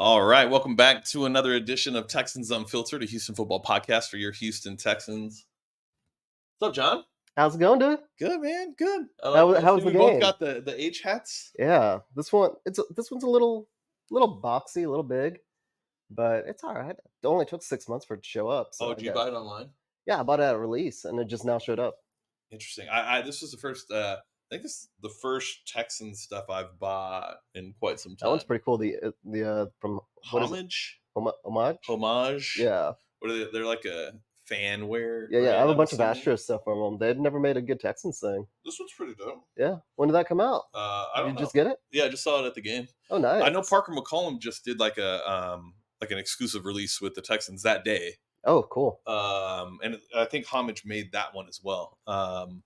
All right, welcome back to another edition of Texans Unfiltered, a Houston football podcast for your Houston Texans. What's up, John? How's it going, dude? Good, man. Good. How was See, the we both game? got the H hats. Yeah, this one's a little boxy, a little big, but it's all right. It only took 6 months for it to show up, so Oh, I did you guess. buy it online? Yeah, I bought it at release, and it just now showed up. Interesting. I this was the first. I think this is the first Texan stuff I've bought in quite some time. That one's pretty cool. From what is it? Homage. Homage. Homage. Yeah, What are they? They're like a fan wear. yeah. Right? I have a I'm bunch of assuming. Astros stuff from them. They'd never made a good Texans thing. This one's pretty dope. Yeah. When did that come out? I Did don't you know. just get it? Yeah, I just saw it at the game. Oh, nice. I know Parker McCollum just did like an exclusive release with the Texans that day. Oh, cool. And I think Homage made that one as well. I'm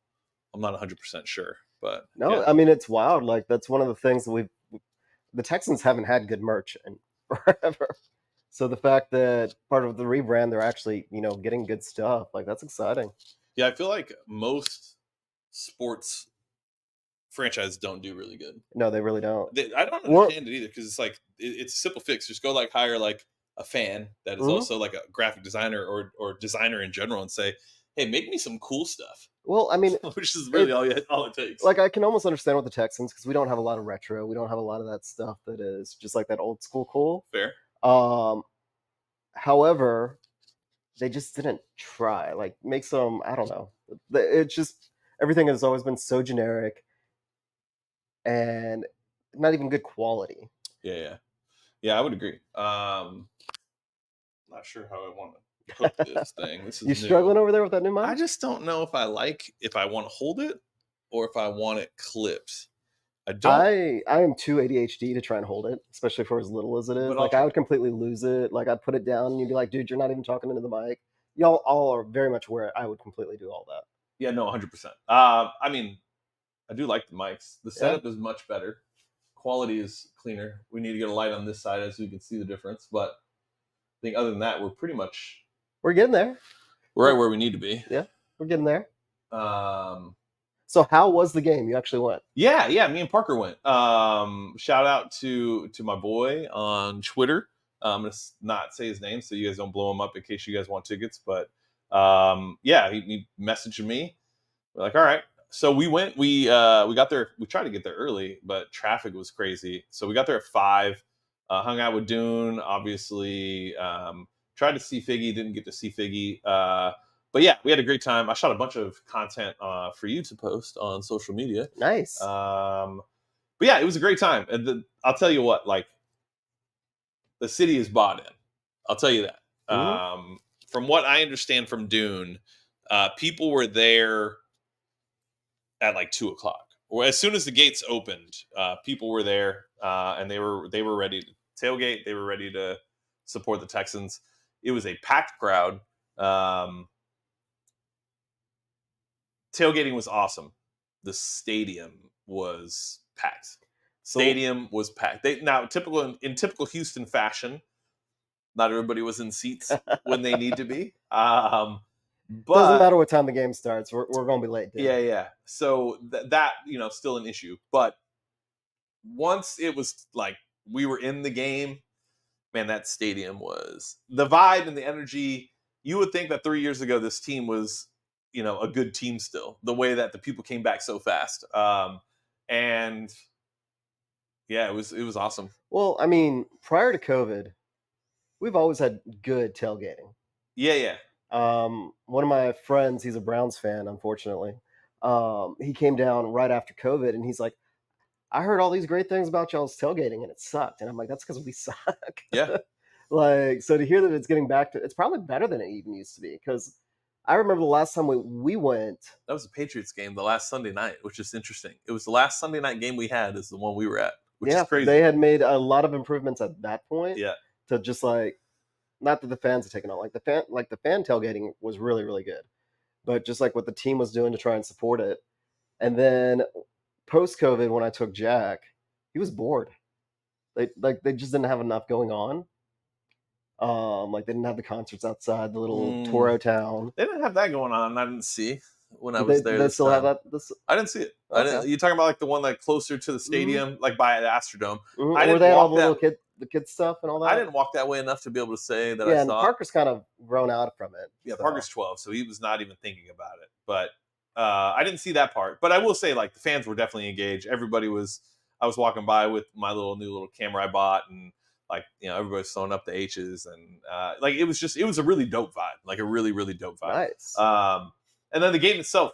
not 100% sure, but No, yeah. I mean it's wild. Like that's one of the things that the Texans haven't had good merch in forever. So the fact that part of the rebrand, they're actually, getting good stuff, like that's exciting. Yeah, I feel like most sports franchises don't do really good. No, they really don't. I don't understand it either because it's like it's a simple fix. Just go like hire like a fan that is also like a graphic designer or designer in general and say, hey, make me some cool stuff. Well, I mean, which is really all it takes. Like I can almost understand with the Texans because we don't have a lot of retro. We don't have a lot of that stuff that is just like that old school cool. Fair. However, they just didn't try. Like make some. I don't know. It's just everything has always been so generic and not even good quality. Yeah. I would agree. Not sure how I want to hook this thing. This is you struggling over there with that new mic? I just don't know if I want to hold it or if I want it clipped. I am too ADHD to try and hold it, especially for as little as it is. Like I would completely lose it. Like I'd put it down and you'd be like, dude, you're not even talking into the mic. Y'all all are very much aware I would completely do all that. Yeah, no, 100%. I mean, I do like the mics. The setup is much better. Quality is cleaner. We need to get a light on this side as we can see the difference. But I think other than that, we're getting there. We're right where we need to be. Yeah, we're getting there. So how was the game? You actually went? Yeah. Me and Parker went. Shout out to my boy on Twitter. I'm gonna not say his name so you guys don't blow him up in case you guys want tickets. But he messaged me. We're like, all right. So we went. We got there. We tried to get there early, but traffic was crazy. So we got there at 5. Hung out with Dune. Obviously, tried to see Figgy. Didn't get to see Figgy. But yeah, we had a great time. I shot a bunch of content for you to post on social media. Nice. But yeah, it was a great time. And I'll tell you what, like, the city is bought in. I'll tell you that. Mm-hmm. From what I understand from Dune, people were there at like 2:00. Or as soon as the gates opened, people were there and they were ready to tailgate. They were ready to support the Texans. It was a packed crowd. Tailgating was awesome. The stadium was packed. Was packed. Now, in typical Houston fashion, not everybody was in seats when they need to be. But doesn't matter what time the game starts. We're going to be late. Dude. Yeah. So that still an issue. But once it was like we were in the game, man, that stadium was the vibe and the energy. You would think that 3 years ago this team was a good team still, the way that the people came back so fast. And yeah, it was awesome. Well, I mean, prior to COVID, we've always had good tailgating. Yeah. One of my friends, he's a Browns fan, unfortunately. He came down right after COVID and he's like, I heard all these great things about y'all's tailgating and it sucked. And I'm like, that's because we suck. Yeah. So to hear that it's getting back to, it's probably better than it even used to be because I remember the last time we went. That was a Patriots game, the last Sunday night, which is interesting. It was the last Sunday night game we had is the one we were at, which is crazy. They had made a lot of improvements at that point. Yeah. To just like, not that the fans had taken on, like the fan tailgating was really, really good. But just like what the team was doing to try and support it. And then post-COVID, when I took Jack, he was bored. They just didn't have enough going on. Like they didn't have the concerts outside the little Toro town. They didn't have that going on. I didn't see when I was there. They still have that. I didn't see it. Okay. You talking about like the one like closer to the stadium, like by the Astrodome? Mm-hmm. Where they had all the little kids. the kids stuff and all that. I didn't walk that way enough to be able to say that I Yeah, and saw it. Parker's kind of grown out from it. Yeah, So. Parker's 12, so he was not even thinking about it. But I didn't see that part. But I will say, like, the fans were definitely engaged. Everybody was. I was walking by with my new little camera I bought, and like, everybody's throwing up the H's, and like, it was a really dope vibe, like a really really dope vibe. Nice. And then the game itself,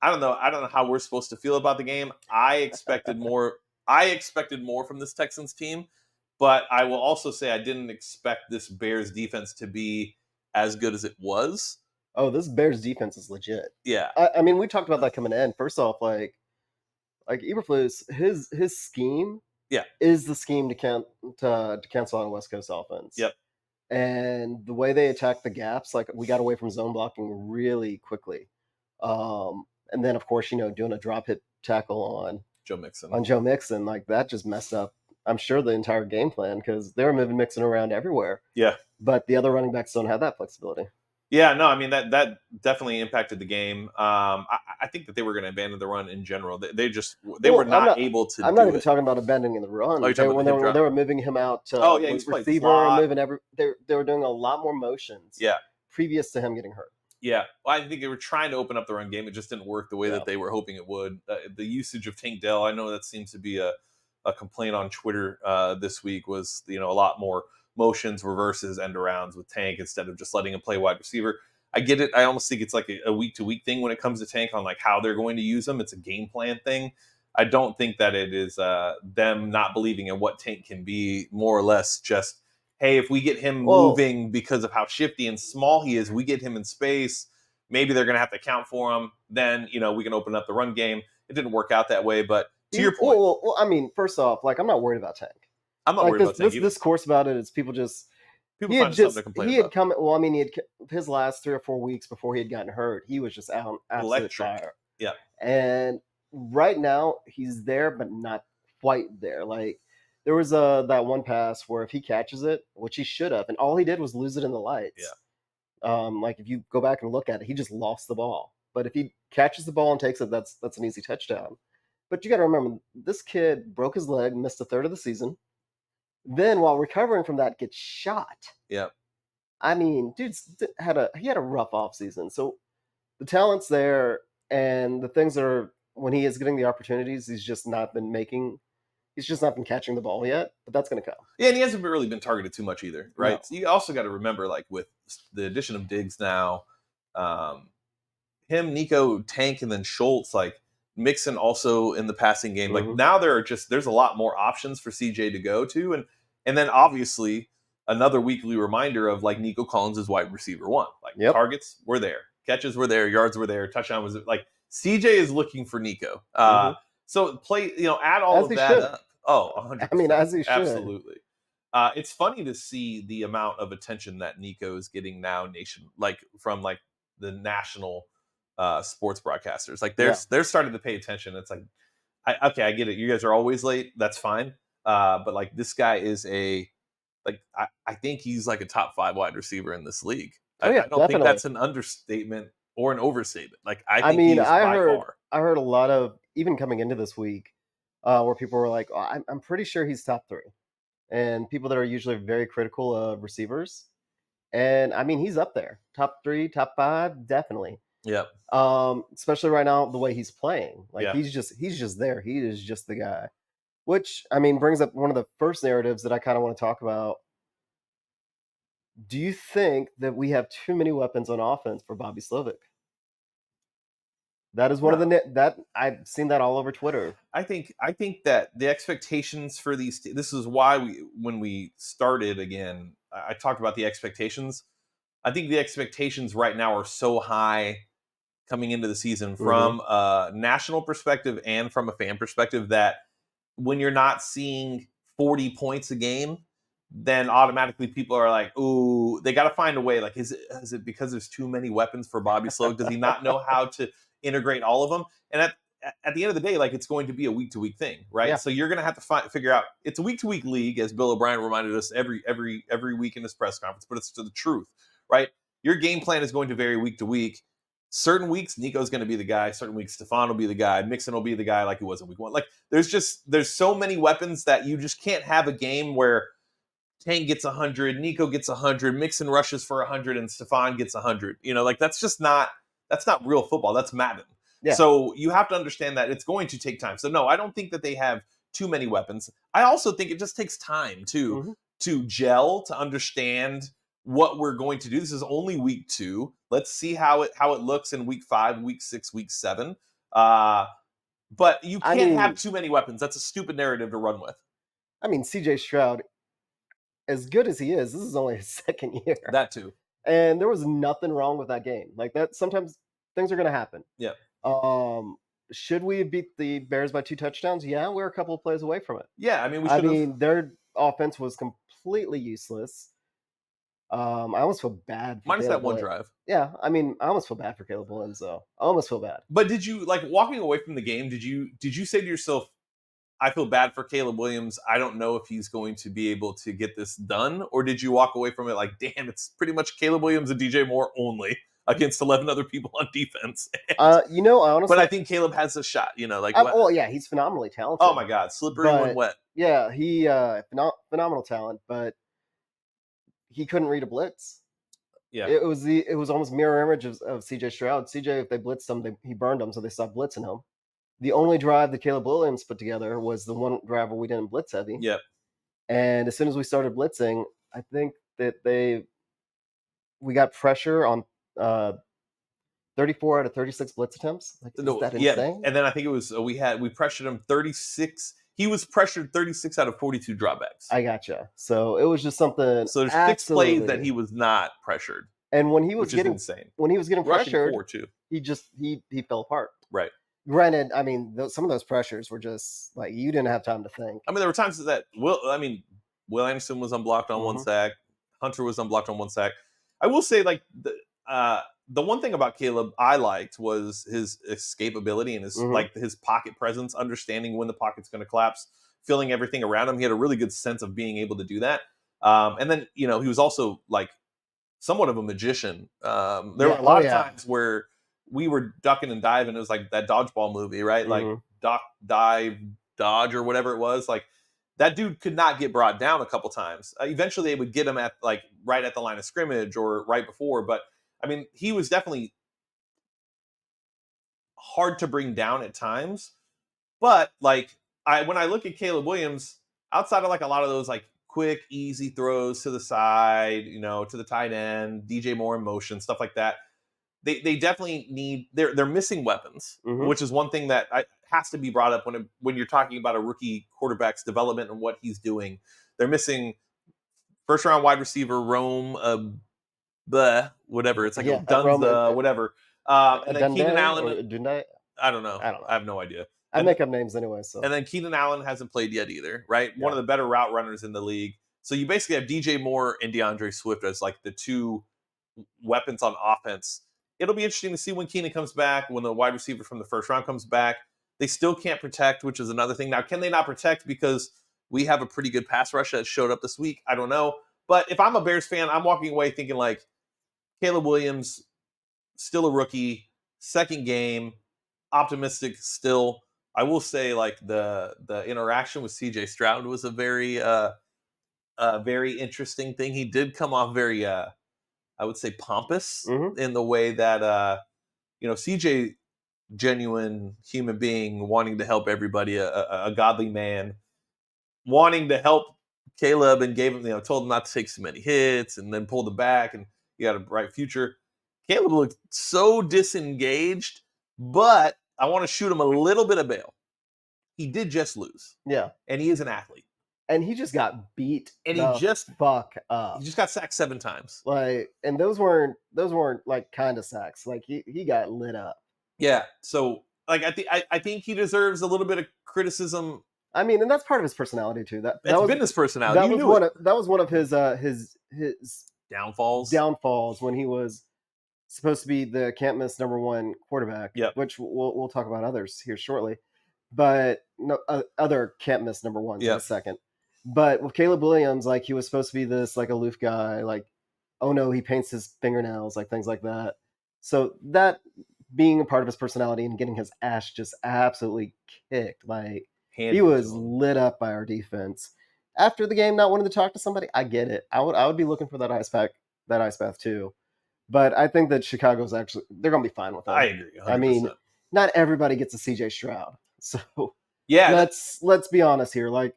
I don't know how we're supposed to feel about the game. I expected more. I expected more from this Texans team, but I will also say I didn't expect this Bears defense to be as good as it was. Oh, this Bears defense is legit. Yeah, I mean, we talked about that coming in. First off, like Eberflus, his scheme yeah, is the scheme to cancel out a West Coast offense. yep, And the way they attack the gaps, like we got away from zone blocking really quickly. And then of course, doing a drop hit tackle Joe Mixon. on Joe Mixon, like that just messed up, I'm sure, the entire game plan because they were moving Mixon around everywhere. Yeah, But the other running backs don't have that flexibility. yeah, no, I mean that definitely impacted the game. I think that they were going to abandon the run in general. They were not able to. I'm do not even it. talking about abandoning the run. Oh, you're talking about When they were moving him out to Oh yeah, he's playing receiver, slot. moving they were doing a lot more motions. Yeah, Previous to him getting hurt. yeah. Well, I think they were trying to open up the run game. It just didn't work the way Yeah. that they were hoping it would. The usage of Tank Dell, I know that seems to be a complaint on Twitter this week, was a lot more motions, reverses, end arounds with Tank instead of just letting him play wide receiver. I get it. I almost think it's like a week to week thing when it comes to Tank on like how they're going to use him. It's a game plan thing. I don't think that it is them not believing in what Tank can be. More or less, just hey, if we get him moving because of how shifty and small he is, we get him in space. Maybe they're going to have to account for him. Then we can open up the run game. It didn't work out that way, but to your point, well, I mean, first off, like I'm not worried about Tank. I'm not worried about Tank. This course about it is people just. People find something to complain about. He had come. Well, I mean, he had his last 3 or 4 weeks before he had gotten hurt. He was just out absolute fire. Yeah. And right now he's there, but not quite there. Like there was that one pass where if he catches it, which he should have, and all he did was lose it in the lights. Yeah. Like if you go back and look at it, he just lost the ball. But if he catches the ball and takes it, that's an easy touchdown. But you got to remember, this kid broke his leg, missed a third of the season. Then, while recovering from that, gets shot. Yeah. I mean, he had a rough offseason. So the talent's there, and the things are when he is getting the opportunities, he's just not been catching the ball yet. But that's going to come. Yeah, and he hasn't really been targeted too much either, right? No. So you also got to remember, like with the addition of Diggs now, him, Nico, Tank, and then Schultz, like Mixon also in the passing game. Like now there's a lot more options for CJ to go to, and then obviously another weekly reminder of like Nico Collins is wide receiver 1. Like targets were there, catches were there, yards were there, touchdown was like CJ is looking for Nico. So play, add all of that up. Oh, 100%. I mean, as he should. Absolutely. It's funny to see the amount of attention that Nico is getting now from the national sports broadcasters. Like they're starting to pay attention. It's like, I get it. You guys are always late. That's fine. But like this guy is I think he's like a top 5 wide receiver in this league. I don't think that's an understatement or an overstatement. Like I think he's by far. I heard a lot of, even coming into this week, where people were like, oh, I'm pretty sure he's top 3. And people that are usually very critical of receivers. And I mean, he's up there. Top 3, top 5, definitely. Yep. Especially right now, the way he's playing. Like he's just there. He is just the guy. Which, I mean, brings up one of the first narratives that I kind of want to talk about. Do you think that we have too many weapons on offense for Bobby Slovic? That is one of that I've seen that all over Twitter. I think that the expectations for this is why when we started again, I talked about the expectations. I think the expectations right now are so high coming into the season from a national perspective and from a fan perspective that when you're not seeing 40 points a game, then automatically people are like, ooh, they got to find a way. Like, is it because there's too many weapons for Bobby Slovic? Does he not know how to integrate all of them? And at the end of the day, like it's going to be a week to week thing, right? Yeah. So you're going to have to figure out. It's a week to week league, as Bill O'Brien reminded us every week in his press conference. But it's to the truth, right? Your game plan is going to vary week to week. certain weeks Nico's going to be the guy, certain weeks Stephon will be the guy, Mixon will be the guy like he was in week 1. Like there's so many weapons that you just can't have a game where Tank gets 100, Nico gets 100, Mixon rushes for 100, and Stephon gets 100. Like that's not real football. That's Madden. Yeah. So you have to understand that it's going to take time. So no, I don't think that they have too many weapons. I also think it just takes time to gel, to understand what we're going to do. This is only week 2. Let's see how it looks in week 5, week 6, week 7. But you can't have too many weapons. That's a stupid narrative to run with. I mean, CJ Stroud, as good as he is, this is only his second year. That too. And there was nothing wrong with that game. Like that, sometimes things are going to happen. Yeah. Should we have beat the Bears by 2 touchdowns? Yeah, we're a couple of plays away from it. Yeah, I mean, we should have. Their offense was completely useless. I almost feel bad for minus that one drive. Yeah, I mean, I almost feel bad for Caleb Williams, though. I almost feel bad. But did you, like, walking away from the game, did you say to yourself, I feel bad for Caleb Williams. I don't know if he's going to be able to get this done. Or did you walk away from it like, damn, it's pretty much Caleb Williams and DJ Moore only against 11 other people on defense? I honestly... But I think Caleb has a shot, like... well, yeah, he's phenomenally talented. Oh, my God. Slippery when wet. Yeah, he... phenomenal talent, but he couldn't read a blitz. Yeah. It was almost mirror image of CJ Stroud. CJ, if they blitzed him, he burned them, so they stopped blitzing him. The only drive that Caleb Williams put together was the one drive where we didn't blitz heavy. Yep. And as soon as we started blitzing, I think that we got pressure on 34 out of 36 blitz attempts. Like, is that insane? And then I think it was we pressured him 36. He was pressured 36 out of 42 dropbacks. I gotcha. So it was just something. So there's 6 plays that he was not pressured. And when he was getting insane. When he was getting pressured, 4 too. he fell apart. Right. Granted, I mean, some of those pressures were just like you didn't have time to think. I mean, there were times that Will Anderson was unblocked on 1 sack. Hunter was unblocked on 1 sack. I will say, like, the one thing about Caleb I liked was his escapability and his like his pocket presence, understanding when the pocket's going to collapse, filling everything around him. He had a really good sense of being able to do that. And then he was also like somewhat of a magician. There were a lot of times where we were ducking and diving. It was like that dodgeball movie, right? Like duck, dive, dodge, or whatever it was. Like that dude could not get brought down a couple times. Eventually, they would get him at like right at the line of scrimmage or right before. But I mean, he was definitely hard to bring down at times. But like when I look at Caleb Williams, outside of like a lot of those like quick, easy throws to the side, to the tight end, DJ Moore in motion, stuff like that. They definitely need. They're missing weapons, which is one thing that has to be brought up when you're talking about a rookie quarterback's development and what he's doing. They're missing first round wide receiver Rome, whatever. It's like Dunza, whatever. And then Keenan Allen. I don't know. I have no idea. I make up names anyway. So. And then Keenan Allen hasn't played yet either, right? Yeah. One of the better route runners in the league. So you basically have DJ Moore and DeAndre Swift as like the 2 weapons on offense. It'll be interesting to see when Keenan comes back, when the wide receiver from the first round comes back. They still can't protect, which is another thing. Now, can they not protect because we have a pretty good pass rush that showed up this week? I don't know. But if I'm a Bears fan, I'm walking away thinking like Caleb Williams, still a rookie, second game, optimistic still. I will say like the interaction with CJ Stroud was a very interesting thing. He did come off very I would say pompous in the way that CJ, genuine human being, wanting to help everybody, a godly man, wanting to help Caleb, and gave him, told him not to take so many hits, and then pulled him back, and you got a bright future. Caleb looked so disengaged, but I want to shoot him a little bit of bail. He did just lose. Yeah. And he is an athlete. And he just got beat. And he just fuck up. He just got sacked 7 times. Like, and those weren't like kind of sacks. Like he got lit up. Yeah. So like I think he deserves a little bit of criticism. I mean, and that's part of his personality too. That's been his personality. That was one of his downfalls. Downfalls when he was supposed to be the can't miss number 1 quarterback. Yep. Which we'll talk about others here shortly. But no other can't miss number 1s in a second. But with Caleb Williams, like he was supposed to be this like aloof guy, like, oh no, he paints his fingernails, like things like that. So that being a part of his personality and getting his ass just absolutely kicked, like he Handed was to him. lit up by our defense. After the game, not wanting to talk to somebody, I get it. I would be looking for that ice bath too. But I think that Chicago's actually they're gonna be fine with I him. agree, I mean, 100%. not everybody gets a CJ Stroud. So Yeah, let's be honest here. Like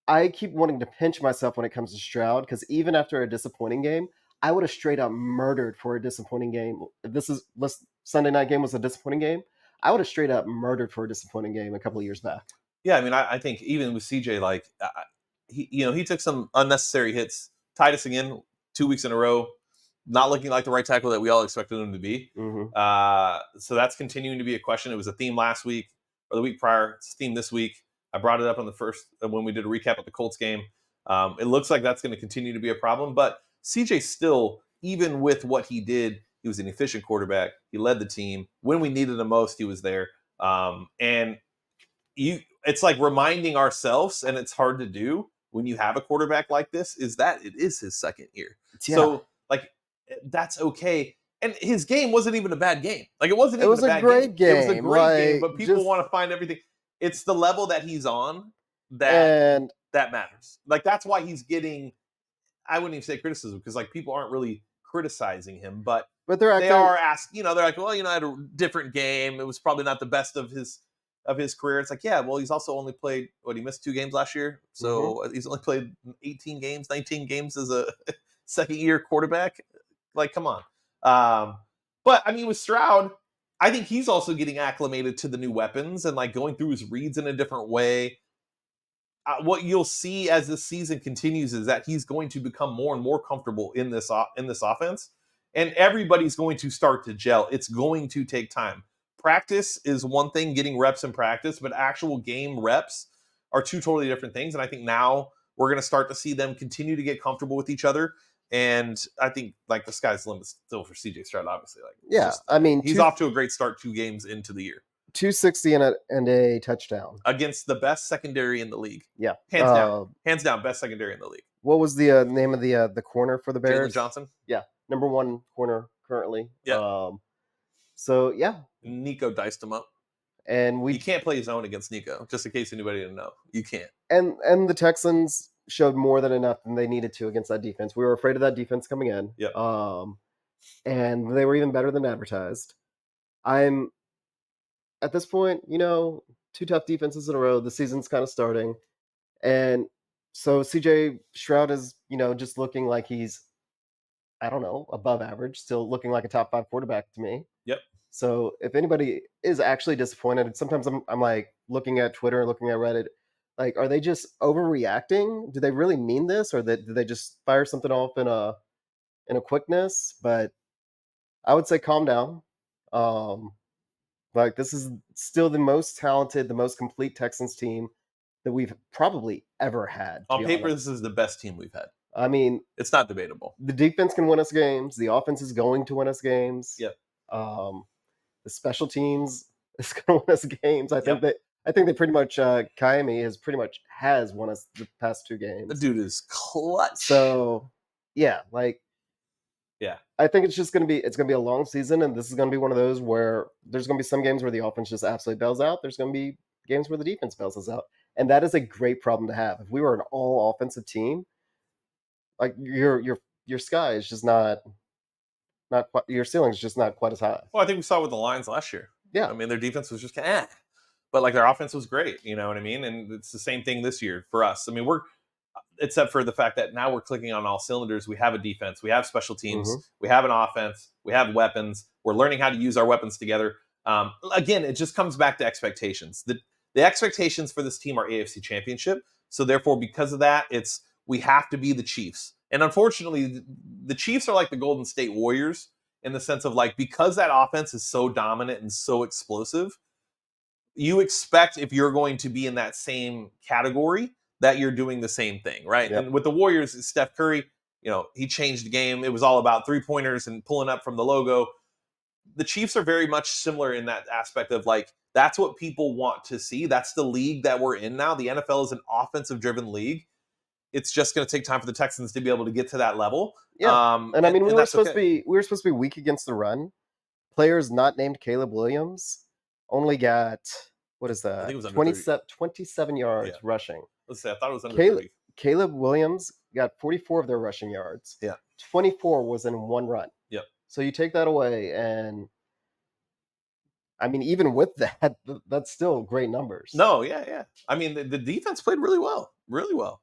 I keep wanting to pinch myself when it comes to Stroud because even after a disappointing game, I would have straight up murdered for a disappointing game. If this Sunday night game was a disappointing game, I would have straight up murdered for a disappointing game a couple of years back. yeah. I mean, I think even with CJ, like he took some unnecessary hits. Tytus again, 2 weeks in a row, not looking like the right tackle that we all expected him to be. Hmm. So that's continuing to be a question. It was a theme last week or the week prior. It's a theme this week. I brought it up on the first when we did a recap of the Colts game. It looks like that's going to continue to be a problem. But CJ still, even with what he did, he was an efficient quarterback. He led the team when we needed him most. He was there, and it's like reminding ourselves, and it's hard to do when you have a quarterback like this, is that it is his second year. Yeah, So like that's okay. And his game wasn't even a bad game. Like it wasn't it even a was a bad game. great It was a game. great game, Like but people just want to find everything. It's the level that he's on that and that matters. Like that's why he's getting, I wouldn't even say criticism because like people aren't really criticizing him, but but they're they acting. are asked, they're like, well, I had a different game. It was probably not the best of his career. It's like, yeah, well, he's also only played he missed 2 games last year. Hmm. So he's only played 18 games, 19 games as a second year quarterback. Like, come on. But I mean, with Stroud, I think he's also getting acclimated to the new weapons and like going through his reads in a different way. What you'll see as this season continues is that he's going to become more and more comfortable in this offense, and everybody's going to start to gel. It's going to take time. Practice is one thing, getting reps in practice, but actual game reps are two totally different things. And I think now we're going to start to see them continue to get comfortable with each other. And I think like the sky's the limit still for CJ Stroud. Obviously, like it's Yeah, just I mean he's off to a great start 2 games into the year 260 and a touchdown. against the best secondary in the league. Yeah. Hands down, best secondary in the league. What was the name of the corner for the Jalen Bears? Johnson. Yeah, number one corner currently. Yeah. So yeah, Nico diced him up. and You can't play zone against Nico, just in case anybody didn't know. You can't. and the Texans showed more than enough than they needed to against that defense. We were afraid of that defense coming in. Yep. And they were even better than advertised. I'm at this point, two tough defenses in a row. The season's kind of starting, and so CJ Stroud is, just looking like he's, I don't know, above average, still looking like a top 5 quarterback to me. Yep. So if anybody is actually disappointed, sometimes I'm like looking at Twitter and looking at Reddit, like, are they just overreacting? Do they really mean this, or do they just fire something off in a quickness? But I would say calm down. Um, like this is still the most talented, the most complete Texans team that we've probably ever had. To On be paper, honest, this is the best team we've had. I mean, It's not debatable. the defense can win us games. The offense is going to win us games. Yep. Um, the special teams is going to win us games. I think Yep. they pretty much Kaimi has won us the past 2 games. The dude is clutch. So yeah, like yeah, I think it's gonna be a long season, and this is gonna be one of those where there's gonna be some games where the offense just absolutely bails out. There's gonna be games where the defense bails us out, and that is a great problem to have. If we were an all offensive team, like your sky is just not quite, your ceiling is just not quite as high. well, I think we saw with the Lions last year. Yeah, I mean, their defense was just but like their offense was great. You know what I mean? And it's the same thing this year for us. I mean, except for the fact that now we're clicking on all cylinders. We have a defense, we have special teams, we have an offense, we have weapons. We're learning how to use our weapons together. Again, it just comes back to expectations. The expectations for this team are AFC Championship. So therefore, because of that, we have to be the Chiefs. And unfortunately, the Chiefs are like the Golden State Warriors in the sense of like, because that offense is so dominant and so explosive, you expect if you're going to be in that same category that you're doing the same thing, right? Yep. And with the Warriors, Steph Curry, he changed the game. It was all about 3-pointers and pulling up from the logo. The Chiefs are very much similar in that aspect of like, that's what people want to see. That's the league that we're in now. The NFL is an offensive driven league. It's just going to take time for the Texans to be able to get to that level. Yeah. And I mean, we were supposed to be weak against the run. players not named Caleb Williams only got, what is I think that? it was under 30. 27 yards Yeah. rushing. Let's say I thought it was under Caleb, 30. Caleb Williams got 44 of their rushing yards. Yeah. 24 was in one run. Yep. So you take that away, and I mean, even with that, that's still great numbers. No, yeah. I mean, the defense played really well, really well.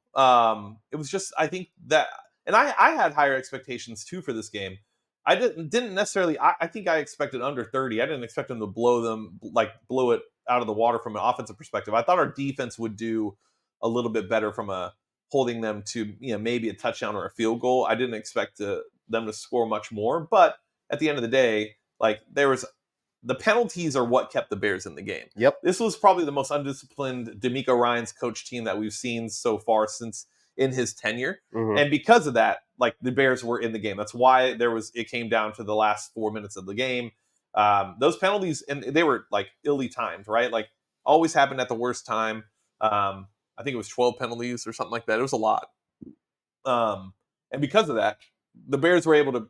It was just, I think that, and I had higher expectations too for this game. I didn't necessarily. I think I expected under 30. I didn't expect them to blow it out of the water from an offensive perspective. I thought our defense would do a little bit better from a holding them to maybe a touchdown or a field goal. I didn't expect them to score much more, but at the end of the day, like the penalties are what kept the Bears in the game. Yep. This was probably the most undisciplined DeMeco Ryans coach team that we've seen so far since in his tenure. Mhm. And because of that, like the Bears were in the game. That's why it came down to the last 4 minutes of the game. Those penalties, and they were like illy timed, right? Like always happened at the worst time. I think it was 12 penalties or something like that. It was a lot. And because of that, the Bears were able to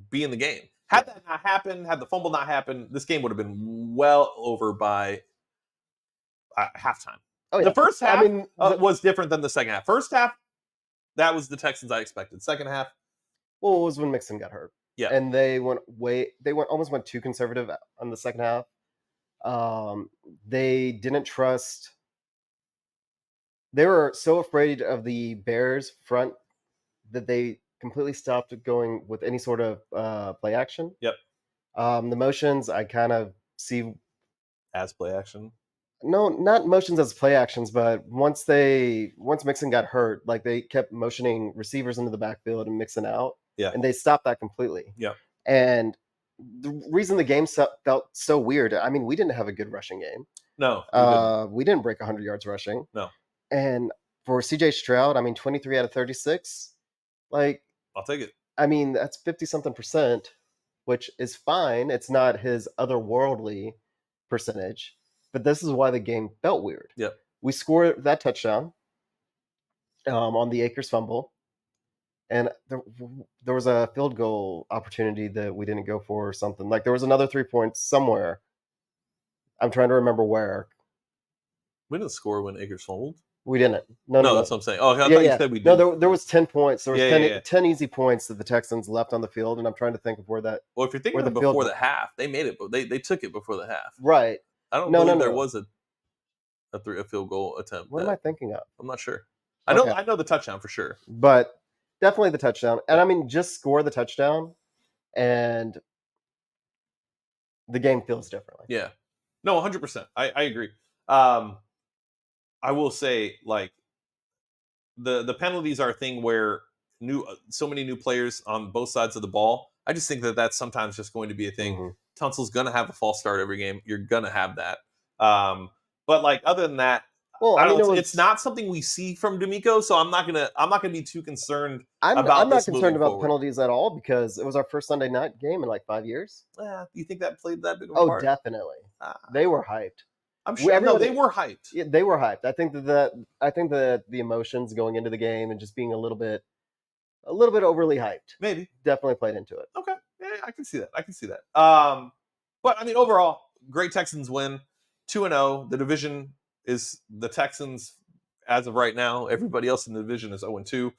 be in the game. Had that not happened, had the fumble not happened, this game would have been well over by halftime. Oh, yeah. The first half I mean, was different than the second half. First half, that was the Texans I expected. Second half, well, it was when Mixon got hurt. Yeah. And they almost went too conservative on the second half. They didn't trust. They were so afraid of the Bears front that they completely stopped going with any sort of play action. Yep. The motions, I kind of see. as play action. No, not motions as play actions, but once Mixon got hurt, like they kept motioning receivers into the backfield and Mixon out. Yeah. And they stopped that completely. Yeah. And the reason the game felt so weird, I mean, we didn't have a good rushing game. No, we didn't break 100 yards rushing. No. And for CJ Stroud, I mean, 23 out of 36, like, I'll take it. I mean, that's 50-something %, which is fine. It's not his otherworldly percentage, but this is why the game felt weird. Yep. We scored that touchdown on the Akers fumble, and there was a field goal opportunity that we didn't go for or something. Like there was another 3 points somewhere. I'm trying to remember where. We didn't score when Akers fumbled. We didn't. No, that's what I'm saying. Oh, I thought you said we did. No, there was 10 points. There was 10 easy points that the Texans left on the field, and I'm trying to think of where that. Well, if you're thinking of before the half, they made it, but they took it before the half. Right. I don't believe there was a field goal attempt. What am I thinking of? I'm not sure. I know the touchdown for sure. But definitely the touchdown. And I mean, just score the touchdown, and the game feels differently. Yeah. No, 100%. I agree. I will say, like, the penalties are a thing where so many new players on both sides of the ball. I just think that that's sometimes just going to be a thing. Mm-hmm. Tunsil's going to have a false start every game. You're going to have that. But like other than that, well, it's not something we see from DeMeco, so I'm not gonna be too concerned. I'm not concerned about the penalties at all because it was our first Sunday night game in like 5 years. You think that played that big of a part? Oh, definitely. They were hyped. I'm sure. No, they were hyped. Yeah, they were hyped. I think that the emotions going into the game and just being a little bit overly hyped, maybe definitely played into it. Okay, yeah, I can see that. But I mean, overall, great Texans win, 2-0. The division is the Texans as of right now. Everybody else in the division is 0-2.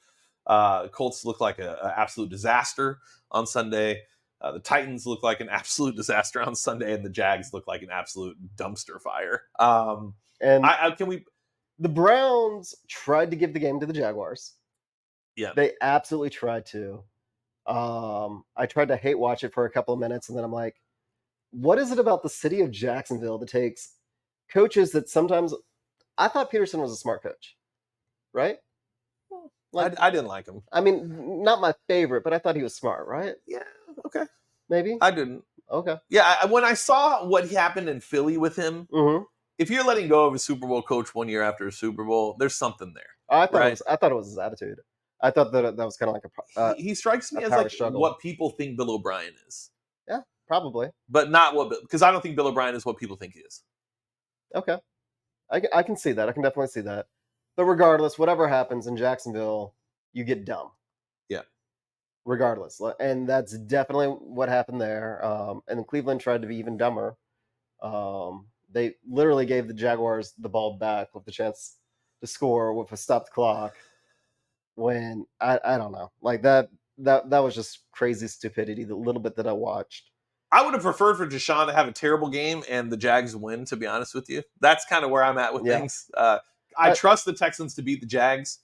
Colts look like an absolute disaster on Sunday. The Titans look like an absolute disaster on Sunday, and the Jags look like an absolute dumpster fire. The Browns tried to give the game to the Jaguars. Yeah, they absolutely tried to. I tried to hate watch it for a couple of minutes, and then I'm like, what is it about the city of Jacksonville that takes coaches that sometimes I thought Peterson was a smart coach, right? Like, I didn't like him. I mean, not my favorite, but I thought he was smart, right? Yeah, okay. Maybe? I didn't. Okay. Yeah, when I saw what happened in Philly with him, if you're letting go of a Super Bowl coach 1 year after a Super Bowl, there's something there. I thought it was his attitude. I thought that was kind of like he strikes me as like struggle. What people think Bill O'Brien is. Yeah, probably. But not because I don't think Bill O'Brien is what people think he is. Okay. I can see that. I can definitely see that. But regardless, whatever happens in Jacksonville, you get dumb. Yeah. regardless. And that's definitely what happened there. And then Cleveland tried to be even dumber. They literally gave the Jaguars the ball back with the chance to score with a stopped clock. When I don't know, like that was just crazy stupidity. The little bit that I watched. I would have preferred for Deshaun to have a terrible game and the Jags win, to be honest with you. That's kind of where I'm at with Yeah. things. I trust the Texans to beat the Jags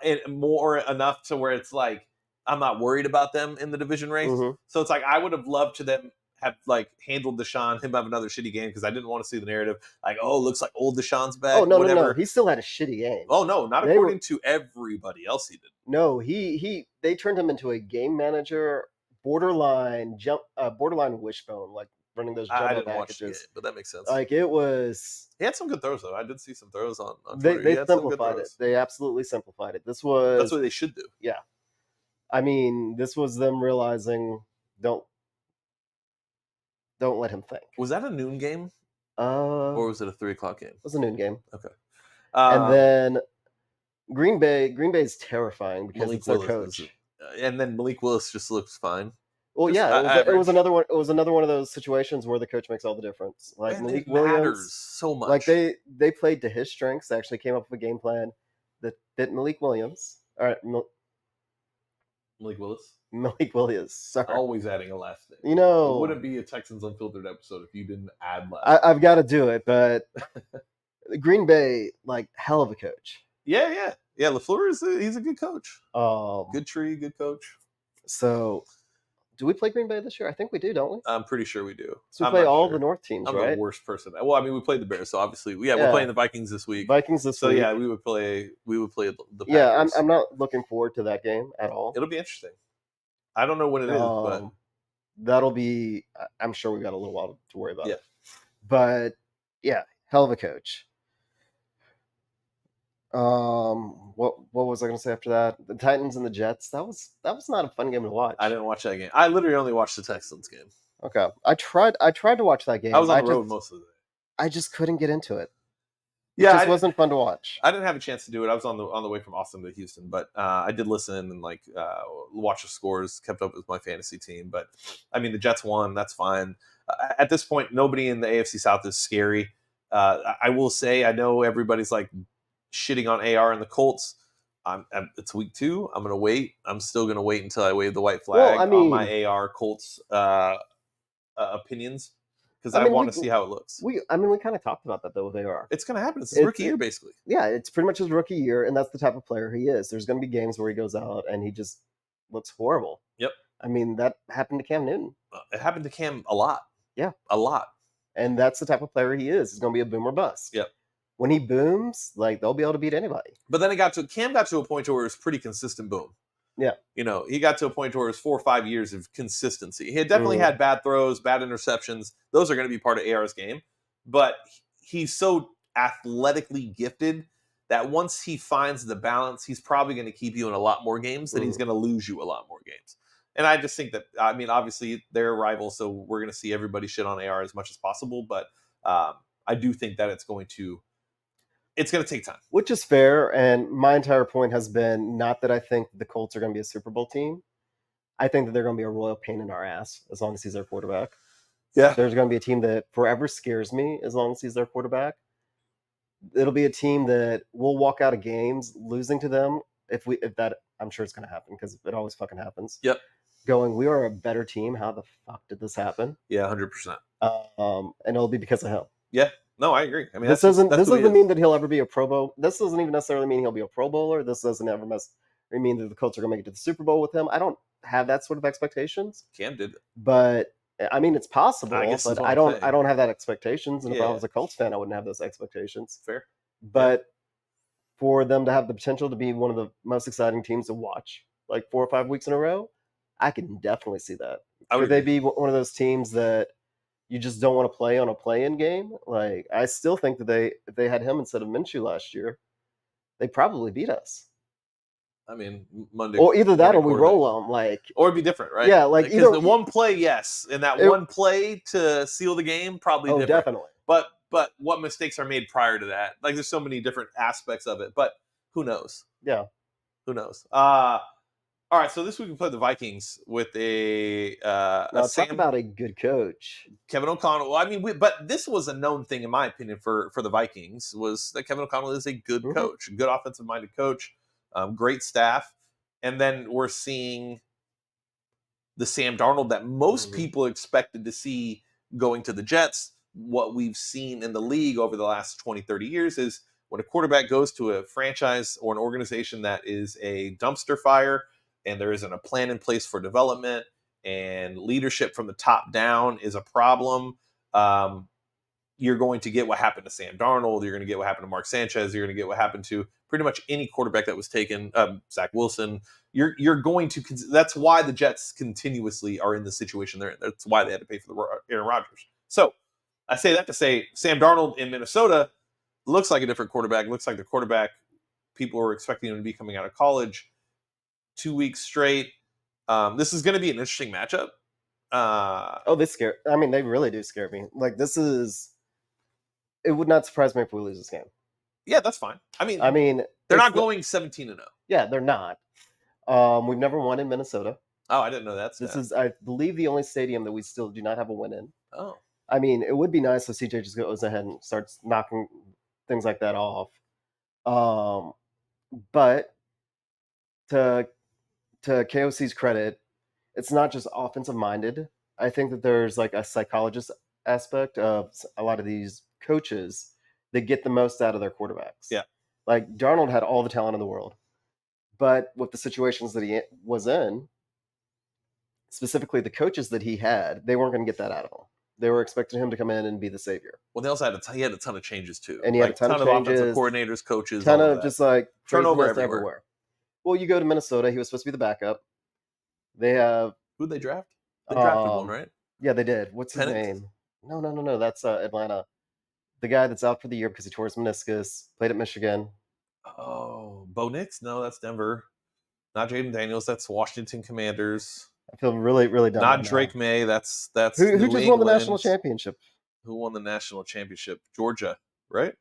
and more enough to where it's like I'm not worried about them in the division race. Mhm. So it's like I would have loved to them have like handled Deshaun, him have another shitty game because I didn't want to see the narrative like, oh, looks like old Deshaun's back. Oh no, whatever. no, he still had a shitty game. Oh no, not They according to everybody else. He did. No, they turned him into a game manager, borderline wishbone, like running those I jumbo didn't watch the game, packages. but that makes sense. Like it was. He had some good throws though. I did see some throws on They Twitter. He had some good simplified it. throws. They absolutely simplified it. This That's was what they should do. yeah. I mean, this was them realizing don't let him think. Was that a noon game Or or was it a 3:00 game? it was a noon game. Okay. And then Green Bay's terrifying because Malik it's their Willis coach. and then Malik Willis just looks fine. Well, Just yeah, it was average. another one. It was another one of those situations where the coach makes all the difference. Like And Malik it matters Williams, so much. like they played to his strengths. They actually came up with a game plan that fit Malik Williams. All right, Malik Willis. Malik Williams. Sorry, Always adding a last name. you know, It wouldn't be a Texans Unfiltered episode if you didn't add last. I've got to do it, but Green Bay, like hell of a coach. Yeah. LaFleur he's a good coach. Good tree, good coach. So, do we play Green Bay this year? I think we do, don't we? I'm pretty sure we do. So we play all the North teams, I'm right? the worst person. Well, I mean, we played the Bears, so obviously, we're playing the Vikings this week. So yeah, we would play the Packers. Yeah, I'm not looking forward to that game at all. It'll be interesting. I don't know when it is, but that'll be. I'm sure we got a little while to worry about. Yeah, but yeah, hell of a coach. What was I going to say after that? The Titans and the Jets. That was not a fun game to watch. I didn't watch that game. I literally only watched the Texans game. Okay, I tried to watch that game. I was on the road most of the day. I just couldn't get into it. Yeah, it wasn't fun to watch. I didn't have a chance to do it. I was on the way from Austin to Houston, but I did listen and watch the scores, kept up with my fantasy team. But I mean, the Jets won. That's fine. At this point, nobody in the AFC South is scary. I will say, I know everybody's like shitting on AR and the Colts. It's week 2. I'm gonna wait. I'm still gonna wait until I wave the white flag on my AR Colts opinions. Because I want to see how it looks. We kind of talked about that though with AR. It's going to happen. It's his rookie year, basically. Yeah, it's pretty much his rookie year, and that's the type of player he is. There's going to be games where he goes out and he just looks horrible. Yep. I mean, that happened to Cam Newton. It happened to Cam a lot. Yeah. A lot. And that's the type of player he is. He's going to be a boom or bust. Yep. When he booms, like they'll be able to beat anybody. But then Cam got to a point where it was pretty consistent boom. Yeah. He got to a point where it was 4 or 5 years of consistency. He had definitely had bad throws, bad interceptions. Those are going to be part of AR's game. But he's so athletically gifted that once he finds the balance, he's probably going to keep you in a lot more games than he's going to lose you a lot more games. And I just think that, I mean, obviously they're rivals, so we're going to see everybody shit on AR as much as possible. But I do think that it's going to take time. Which is fair, and my entire point has been not that I think the Colts are going to be a Super Bowl team. I think that they're going to be a royal pain in our ass as long as he's their quarterback. Yeah. There's going to be a team that forever scares me as long as he's their quarterback. It'll be a team that will walk out of games losing to them if that I'm sure it's going to happen because it always fucking happens. Yep. Going, we are a better team. How the fuck did this happen? Yeah, 100%. And it'll be because of him. Yeah. No, I agree. I mean, this doesn't mean that he'll ever be a Pro Bowl. This doesn't even necessarily mean he'll be a Pro Bowler. This doesn't ever mean that the Colts are going to make it to the Super Bowl with him. I don't have that sort of expectations. Cam did, but I mean, it's possible. But I don't have that expectations. And if I was a Colts fan, I wouldn't have those expectations. Fair. But for them to have the potential to be one of the most exciting teams to watch, like 4 or 5 weeks in a row, I can definitely see that. Could they be one of those teams that you just don't want to play on a play-in game? Like, I still think that if they had him instead of Minshew last year, they probably beat us. I mean, Monday. Or either that, or we roll them. Or it'd be different, right? Yeah, like because the one play, yes, and that one play to seal the game, probably different. Definitely. But what mistakes are made prior to that? Like, there's so many different aspects of it. But who knows? Yeah, who knows? All right, so this week we played the Vikings with a Now talk Sam about a good coach. Kevin O'Connell. Well, I mean, but this was a known thing, in my opinion, for the Vikings, was that Kevin O'Connell is a good Mhm. coach, a good offensive minded coach, great staff, and then we're seeing the Sam Darnold that most Mhm. people expected to see going to the Jets. What we've seen in the league over the last 20, 30 years is when a quarterback goes to a franchise or an organization that is a dumpster fire and there isn't a plan in place for development and leadership from the top down is a problem. Um, you're going to get what happened to Sam Darnold. You're going to get what happened to Mark Sanchez. You're going to get what happened to pretty much any quarterback that was taken. Zach Wilson. You're going to. That's why the Jets continuously are in the situation they're in. That's why they had to pay for the Aaron Rodgers. So I say that to say Sam Darnold in Minnesota looks like a different quarterback. Looks like the quarterback people were expecting him to be coming out of college. 2 weeks straight. This is going to be an interesting matchup. Oh, they scare. I mean, they really do scare me. Like this is. It would not surprise me if we lose this game. Yeah, that's fine. I mean, they're it's not going 17-0. Yeah, they're not. We've never won in Minnesota. Oh, I didn't know that. This is, I believe, the only stadium that we still do not have a win in. Oh, I mean, it would be nice if CJ just goes ahead and starts knocking things like that off. But to KOC's credit, it's not just offensive minded. I think that there's like a psychologist aspect of a lot of these coaches that get the most out of their quarterbacks. Yeah. Like Darnold had all the talent in the world, but with the situations that he was in, specifically the coaches that he had, they weren't going to get that out of him. They were expecting him to come in and be the savior. Well, they also had he had a ton of changes too, and he had a ton of offensive changes, coordinators, coaches, ton all of that. just like Turnover craziness everywhere. Well, you go to Minnesota, he was supposed to be the backup. They have Who'd they draft? They drafted one, right? Yeah, they did. What's his name? No. That's Atlanta. The guy that's out for the year because he tore his meniscus. Played at Michigan. Oh, Bo Nix? No, that's Denver. Not Jaden Daniels. That's Washington Commanders. I feel really, really dumb. Not right Drake now. May. That's who New just won the national England. championship? Who won the national championship? Georgia, right?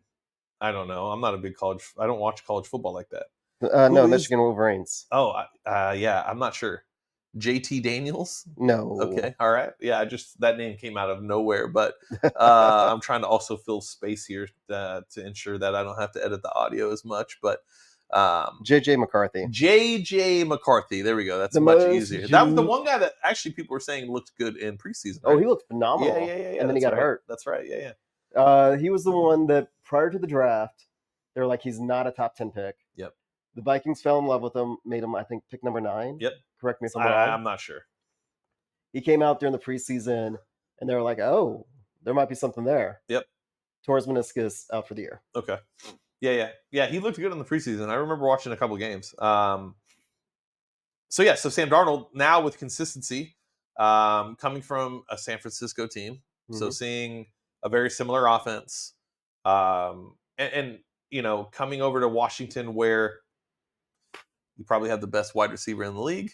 I don't know. I'm not a big college. I don't watch college football like that. No, Michigan Wolverines. Oh, yeah. I'm not sure. JT Daniels? No. Okay. All right. Yeah. That name came out of nowhere, but I'm trying to also fill space here to ensure that I don't have to edit the audio as much. But JJ McCarthy. JJ McCarthy. There we go. That's much easier. That was the one guy that actually people were saying looked good in preseason. Right? Oh, he looked phenomenal. Yeah. And then he got hurt. That's right. Yeah. He was the one that prior to the draft, they were like, he's not a top 10 pick. Yep. The Vikings fell in love with him, made him, I think, pick number 9. Yep. Correct me if I'm wrong. I'm not sure. He came out during the preseason, and they were like, oh, there might be something there. Yep. Tore his meniscus, out for the year. Okay. Yeah. He looked good in the preseason. I remember watching a couple games. So Sam Darnold now with consistency, coming from a San Francisco team, so seeing a very similar offense, and coming over to Washington where you probably have the best wide receiver in the league.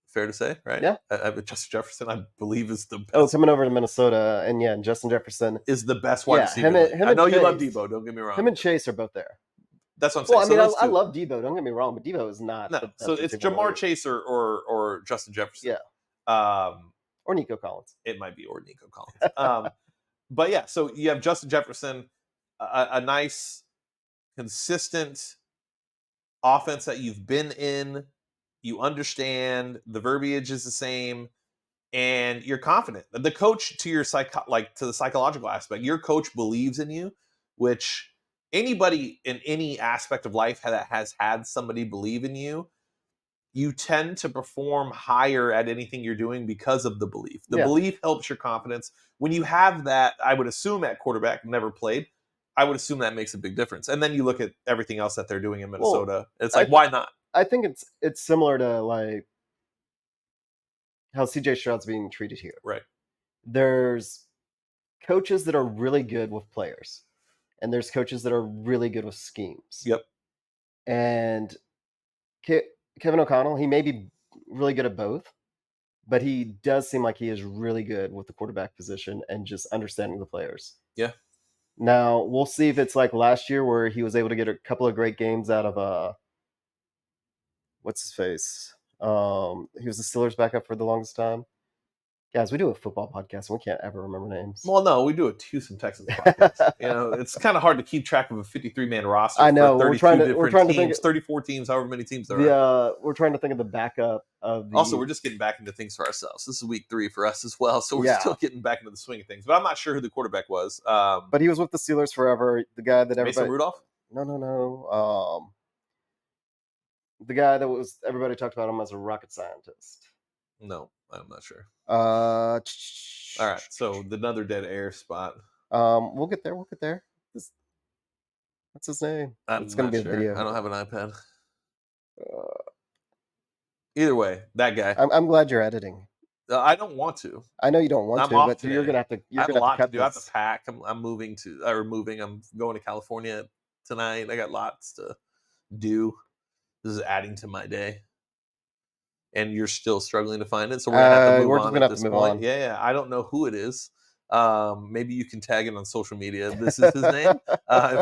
Fair to say, right? Yeah. Justin Jefferson, I believe, is the best. Oh, coming over to Minnesota, and Justin Jefferson is the best wide receiver. Him I know Chase, you love Debo. Don't get me wrong. Him and Chase are both there. That's what I'm saying. Well, I love Debo. Don't get me wrong, but Debo is not. No, so it's Jamar Chase or Justin Jefferson. Yeah. Or Nico Collins. It might be or Nico Collins. But yeah, so you have Justin Jefferson, a nice, consistent offense that you've been in. You understand the verbiage is the same, and you're confident. The coach, to your to the psychological aspect, your coach believes in you, which anybody in any aspect of life that has had somebody believe in you, you tend to perform higher at anything you're doing because of the belief. The belief helps your confidence. When you have that, I would assume at quarterback, never played, I would assume that makes a big difference. And then you look at everything else that they're doing in Minnesota. It's like, why not? I think it's similar to like how CJ Stroud's being treated here. Right. There's coaches that are really good with players, and there's coaches that are really good with schemes. Yep. And Kevin O'Connell, he may be really good at both, but he does seem like he is really good with the quarterback position and just understanding the players. Yeah. Now, we'll see if it's like last year where he was able to get a couple of great games out of what's his face? He was the Steelers backup for the longest time. Guys, we do a football podcast and we can't ever remember names. Well, no, we do a Houston Texans podcast. It's kind of hard to keep track of a 53-man roster I know. for 32 different teams, 34 teams, however many teams there are. We're trying to think of the backup of the. Also, we're just getting back into things for ourselves. This is week 3 for us as well, so we're still getting back into the swing of things. But I'm not sure who the quarterback was. But he was with the Steelers forever. The guy that everybody. Mason Rudolph? No. The guy that was everybody talked about him as a rocket scientist. No, I'm not sure. All right, so another dead air spot. We'll get there. What's his name? It's going to be a video. I don't have an iPad. Either way, that guy. I'm glad you're editing. I don't want to. I know you don't want to, but you're gonna have to. I have a lot to do. I have to pack. I'm moving. I'm going to California tonight. I got lots to do. This is adding to my day. And you're still struggling to find it, so we're gonna have to move on at this point. Yeah. I don't know who it is. Maybe you can tag it on social media. This is his name.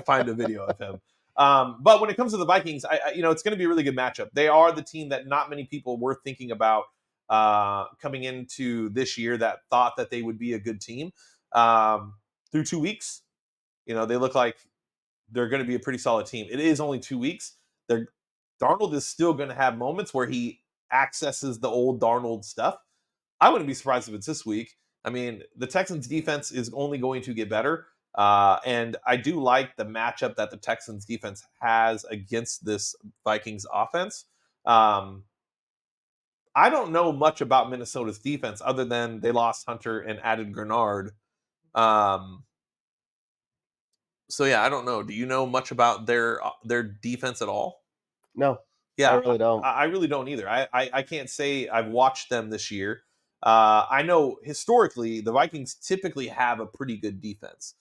Find a video of him. But when it comes to the Vikings, it's going to be a really good matchup. They are the team that not many people were thinking about coming into this year that thought that they would be a good team. Through 2 weeks, they look like they're going to be a pretty solid team. It is only 2 weeks. Darnold is still going to have moments where he accesses the old Darnold stuff. I wouldn't be surprised if it's this week. I mean, the Texans defense is only going to get better. And I do like the matchup that the Texans defense has against this Vikings offense. I don't know much about Minnesota's defense other than they lost Hunter and added Grenard. So yeah, I don't know. Do you know much about their defense at all? No. Yeah, I really don't. I really don't either. I can't say I've watched them this year. I know historically the Vikings typically have a pretty good defense.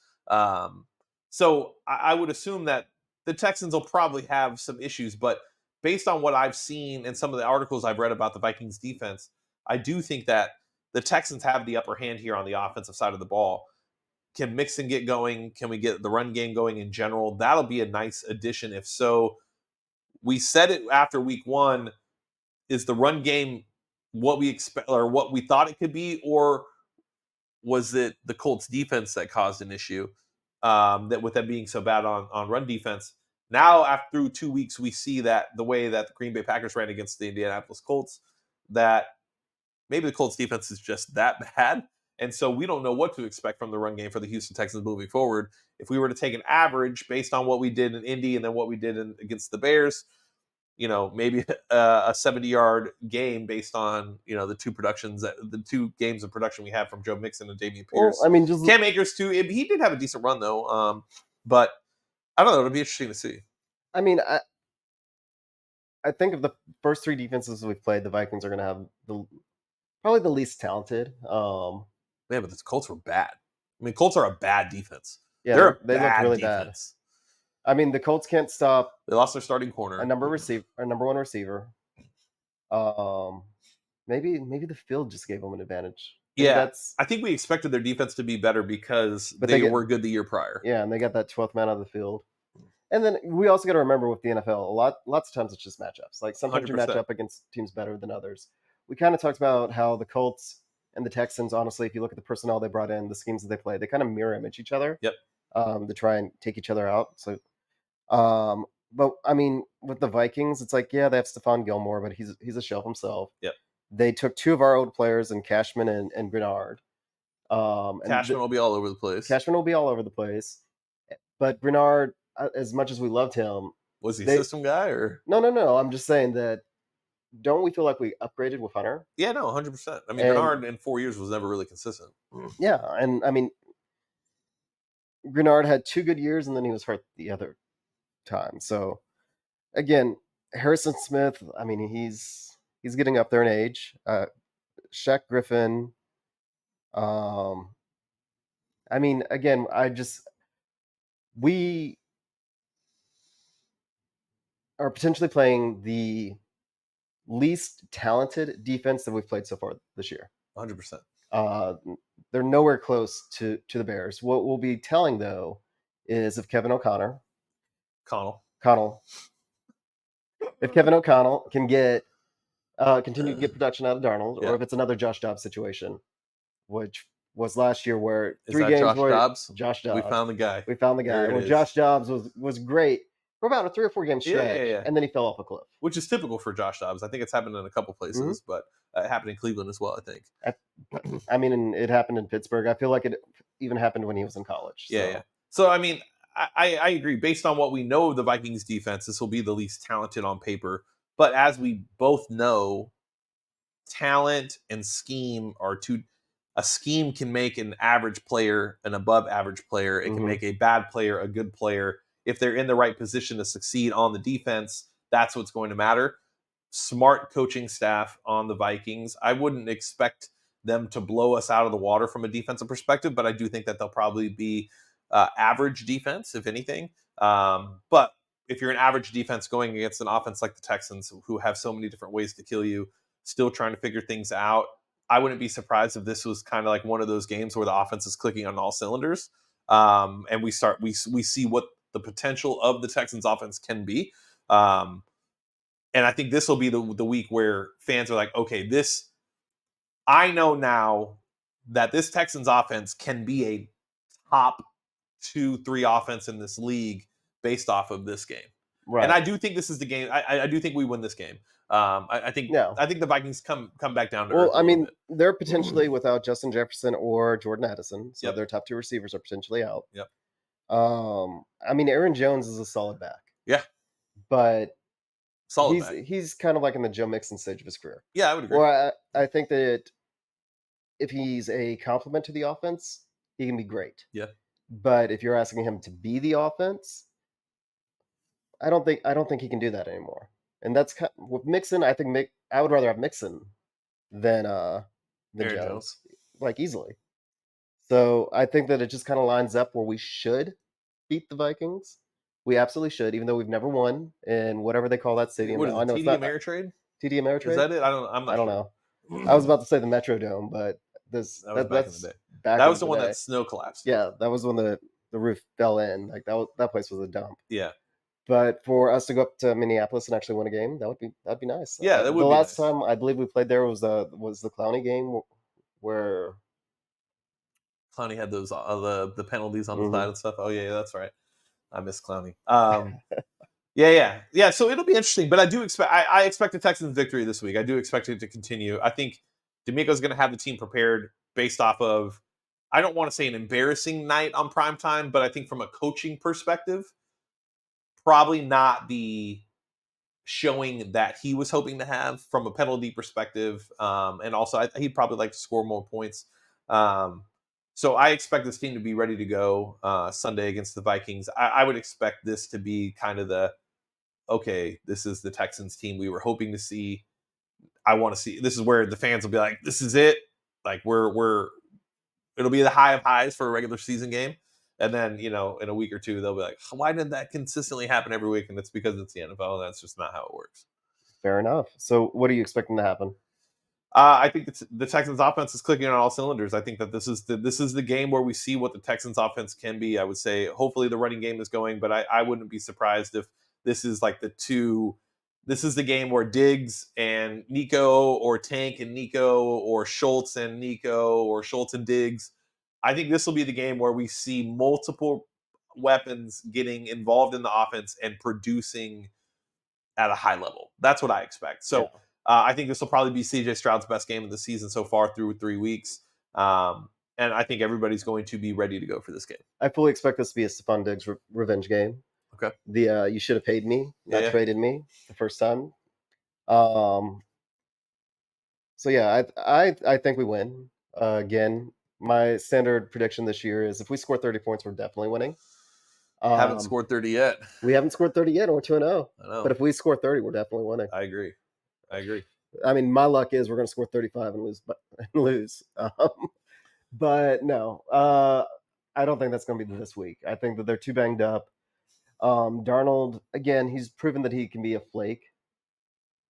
So I would assume that the Texans will probably have some issues, but based on what I've seen and some of the articles I've read about the Vikings defense, I do think that the Texans have the upper hand here on the offensive side of the ball. Can Mixon get going? Can we get the run game going in general? That'll be a nice addition. If so, we said it after week 1. Is the run game what we expect or what we thought it could be, or was it the Colts defense that caused an issue? That with them being so bad on run defense. Now, after 2 weeks, we see that the way that the Green Bay Packers ran against the Indianapolis Colts, that maybe the Colts defense is just that bad. And so we don't know what to expect from the run game for the Houston Texans moving forward. If we were to take an average based on what we did in Indy and then what we did against the Bears, maybe a 70-yard game based on, the two games of production we had from Joe Mixon and Dameon Pierce. Well, I mean, just Cam Akers too. He did have a decent run though. But I don't know. It'll be interesting to see. I mean, I think of the first 3 defenses we've played, the Vikings are going to have probably the least talented. But the Colts were bad. I mean, Colts are a bad defense. Yeah, they look really defense. bad. I mean, the Colts can't stop. They lost their starting corner, our number 1 receiver. Maybe the field just gave them an advantage. I think we expected their defense to be better because they were good the year prior. Yeah, and they got that 12th man out of the field. And then we also got to remember with the NFL, lots of times it's just matchups. Like sometimes 100%. You match up against teams better than others. We kind of talked about how the Colts and the Texans, honestly, if you look at the personnel they brought in, the schemes that they play, they kind of mirror image each other. Yep. To try and take each other out. So, but I mean, with the Vikings, it's like, yeah, they have Stephon Gilmore, but he's a shell himself. Yep. They took 2 of our old players in Cashman and Grenard. Cashman will be all over the place. But Grenard, as much as we loved him, was he a system guy or no? I'm just saying that. Don't we feel like we upgraded with Hunter? Yeah, no, 100%. I mean, Grenard in 4 years was never really consistent. Yeah, and I mean, Grenard had 2 good years, and then he was hurt the other time. So, again, Harrison Smith, I mean, he's getting up there in age. Shaq Griffin. I mean, again, we are potentially playing the least talented defense that we've played so far this year. 100%. They're nowhere close to the Bears. What will be telling, though, is if Kevin O'Connell. If Kevin O'Connell can get continue to get production out of Darnold, or Yeah. if it's another Josh Dobbs situation, which was last year where Is 3 that games Josh where Dobbs? Josh We Dobbs, found the guy. we found the There guy, it where is. Josh Dobbs was great for about a 3 or 4 game stretch, Yeah. and then he fell off a cliff. Which is typical for Josh Dobbs. I think it's happened in a couple places, but it happened in Cleveland as well, I think. I mean, and it happened in Pittsburgh. I feel like it even happened when he was in college. So. Yeah. So, I mean, I agree. Based on what we know of the Vikings defense, this will be the least talented on paper. But as we both know, talent and scheme are two. A scheme can make an average player an above average player. It can make a bad player a good player. If they're in the right position to succeed on the defense, that's what's going to matter. Smart coaching staff on the Vikings. I wouldn't expect them to blow us out of the water from a defensive perspective, but I do think that they'll probably be average defense, if anything. But if you're an average defense going against an offense like the Texans, who have so many different ways to kill you, still trying to figure things out, I wouldn't be surprised if this was kind of like one of those games where the offense is clicking on all cylinders, and we see what the potential of the Texans offense can be. And I think this will be the week where fans are like, okay, I know now that this Texans offense can be a top 2-3 offense in this league based off of this game. Right. And I do think this is the game. I do think we win this game. I think the Vikings come back down to earth. I mean, they're potentially without Justin Jefferson or Jordan Addison, so their top 2 receivers are potentially out. Yep. I mean, Aaron Jones is a solid back. Yeah. But solid back. He's kind of like in the Joe Mixon stage of his career. Yeah, I would agree. Well, I think that if he's a complement to the offense, he can be great. Yeah. But if you're asking him to be the offense, I don't think he can do that anymore. And that's with Mixon. I think I would rather have Mixon than Jones, like easily. So I think that it just kind of lines up where we should beat the Vikings. We absolutely should, even though we've never won in whatever they call that stadium. What is I know TD it's not Ameritrade. TD Ameritrade. Is that it? I don't know. I was about to say the Metrodome, but that's back in the day. That was the one that snow collapsed. Yeah, that was when the roof fell in. Like that place was a dump. Yeah. But for us to go up to Minneapolis and actually win a game, that'd be nice. Yeah, that would. The last time I believe we played there was the Clowney game where Clowney had those the penalties on the side and stuff. Oh yeah, that's right. I miss Clowney. Yeah. So it'll be interesting, but I do expect I expect a Texans victory this week. I do expect it to continue. I think D'Amico's going to have the team prepared based off of, I don't want to say an embarrassing night on primetime, but I think from a coaching perspective, probably not the showing that he was hoping to have from a penalty perspective. And also, he'd probably like to score more points. So I expect this team to be ready to go Sunday against the Vikings. I would expect this to be kind of this is the Texans team we were hoping to see. I want to see. This is where the fans will be like, this is it. Like it'll be the high of highs for a regular season game. And then, in a week or two, they'll be like, why did that consistently happen every week? And it's because it's the NFL, and that's just not how it works. Fair enough. So what are you expecting to happen? I think the Texans offense is clicking on all cylinders. I think that this is the game where we see what the Texans offense can be. I would say hopefully the running game is going, but I wouldn't be surprised if this is like this is the game where Diggs and Nico, or Tank and Nico, or Schultz and Nico, or Schultz and Diggs. I think this will be the game where we see multiple weapons getting involved in the offense and producing at a high level. That's what I expect. So I think this will probably be CJ Stroud's best game of the season so far through 3 weeks. And I think everybody's going to be ready to go for this game. I fully expect this to be a Stephon Diggs revenge game. Okay. The you should have paid me, not traded me the first time. So yeah, I think we win. Again, my standard prediction this year is if we score 30 points, we're definitely winning. Haven't scored 30 yet. We haven't scored 30 yet, and we're 2-0. I know. But if we score 30, we're definitely winning. I agree. I mean, my luck is we're going to score 35 and lose. But no, I don't think that's going to be this week. I think that they're too banged up. Darnold, again, he's proven that he can be a flake,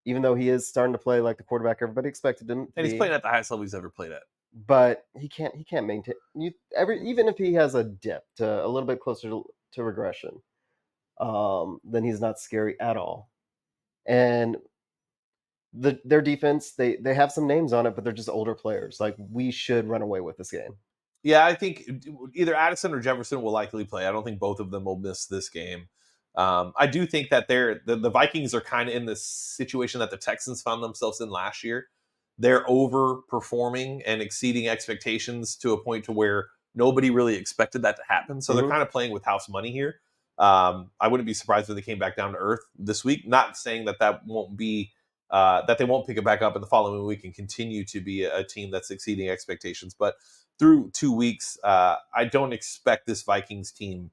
even though he is starting to play like the quarterback everybody expected him to and he's playing at the highest level he's ever played at. But he can't maintain even if he has a dip to a little bit closer to regression, then he's not scary at all. And their defense, they have some names on it, but they're just older players. Like, we should run away with this game. Yeah, I think either Addison or Jefferson will likely play. I don't think both of them will miss this game. I do think that the Vikings are kind of in this situation that the Texans found themselves in last year. They're overperforming and exceeding expectations to a point to where nobody really expected that to happen. So they're Mhm. kind of playing with house money here. I wouldn't be surprised if they came back down to earth this week. Not saying that won't be that they won't pick it back up in the following week and continue to be a team that's exceeding expectations, but through 2 weeks, I don't expect this Vikings team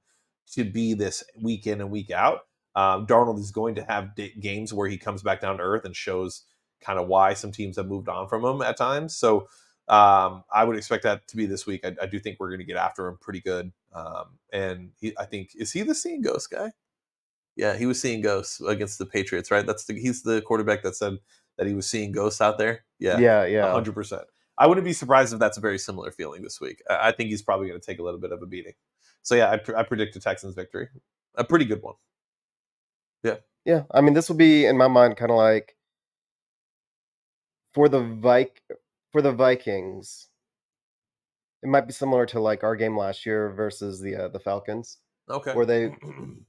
to be this week in and week out. Darnold is going to have games where he comes back down to earth and shows kind of why some teams have moved on from him at times. So I would expect that to be this week. I do think we're going to get after him pretty good. And I think, is he the seeing ghost guy? Yeah, he was seeing ghosts against the Patriots, right? He's the quarterback that said that he was seeing ghosts out there. Yeah, Yeah, yeah. 100%. I wouldn't be surprised if that's a very similar feeling this week. I think he's probably going to take a little bit of a beating. So yeah, I predict a Texans victory, a pretty good one. Yeah. Yeah, I mean, this will be, in my mind, kinda like for the Vikings, it might be similar to, like, our game last year versus the Falcons, Okay. where they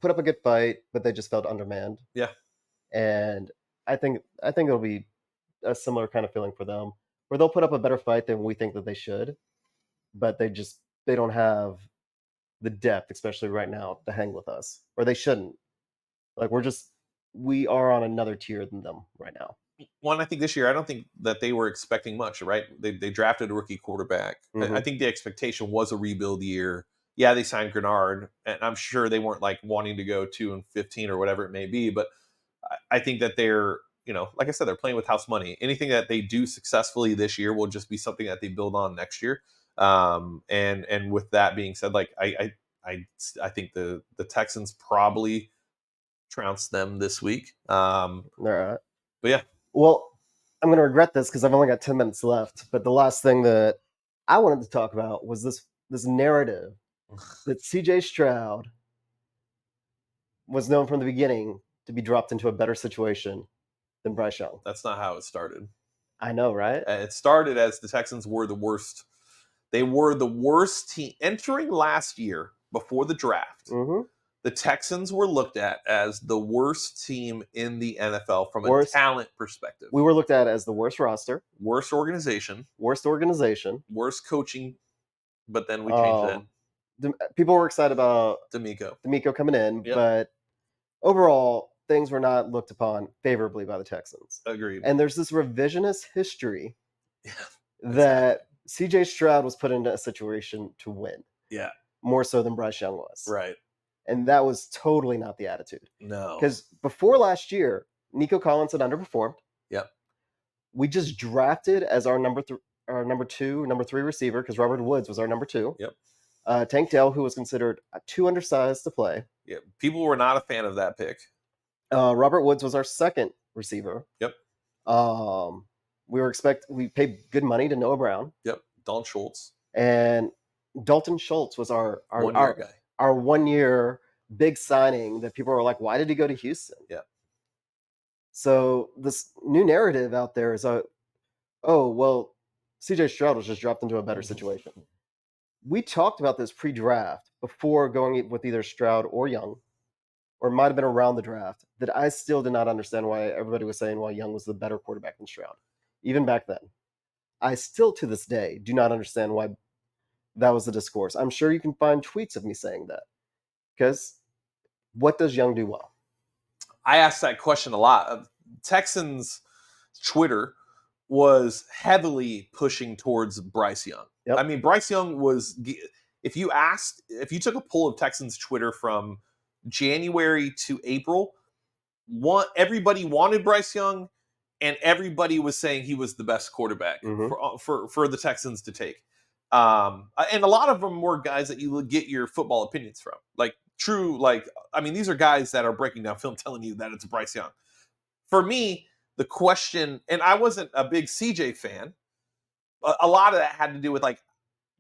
put up a good fight, but they just felt undermanned, Yeah. and I think it'll be a similar kind of feeling for them, where they'll put up a better fight than we think that they should, but they don't have the depth, especially right now, to hang with us, or they shouldn't. Like, we are on another tier than them right now. One, I think this year, I don't think that they were expecting much, right? They drafted a rookie quarterback. I Mhm. think the expectation was a rebuild year. Yeah, they signed Grenard, and I'm sure they weren't like wanting to go 2-15 or whatever it may be. But I think that they're, like I said, they're playing with house money. Anything that they do successfully this year will just be something that they build on next year. And with that being said, like I think the Texans probably trounce them this week. Alright. But yeah, Well, I'm gonna regret this because I've only got 10 minutes left, but the last thing that I wanted to talk about was this narrative that CJ Stroud was known from the beginning to be dropped into a better situation than Bryce Young. that's not how it started. I know, right? It started as the Texans were the worst. They were the worst team entering last year before the draft. Mhm. The Texans were looked at as the worst team in the NFL from a Worst talent perspective. We were looked at as the worst roster, Worst organization, worst organization. worst coaching, but then we changed that. Um, People were excited about D'Amico. D'Amico coming in, Yep. but overall, things were not looked upon favorably by the Texans. Agreed. And there's this revisionist history Yeah. that CJ Stroud was put into a situation to win Yeah. more so than Bryce Young was. Right. And that was totally not the attitude. No. Because before last year, Nico Collins had underperformed. Yep. We just drafted as our number three receiver because Robert Woods was our number two. Yep. Tank Dell, who was considered too undersized to play. Yeah. People were not a fan of that pick. Robert Woods was our second receiver. Yep. We paid good money to Noah Brown. Yep. Don Schultz. And Dalton Schultz was our 1 year guy. Our 1 year big signing that people were like, why did he go to Houston? Yeah. So this new narrative out there is, oh, well, CJ Stroud was just dropped into a better situation. We talked about this pre-draft before going with either Stroud or Young, or it might have been around the draft, that I still did not understand why everybody was saying why Young was the better quarterback than Stroud, even back then. I still, to this day, do not understand why that was the discourse. I'm sure you can find tweets of me saying that. Because what does Young do well? I asked that question a lot. Texans Twitter was heavily pushing towards Bryce Young. Yep. I mean, Bryce Young was, if you took a poll of Texans Twitter from January to April, everybody wanted Bryce Young, and everybody was saying he was the best quarterback for the Texans to take. And a lot of them were guys that you get your football opinions from. These are guys that are breaking down film telling you that it's Bryce Young. For me, the question, and I wasn't a big CJ fan, a lot of that had to do with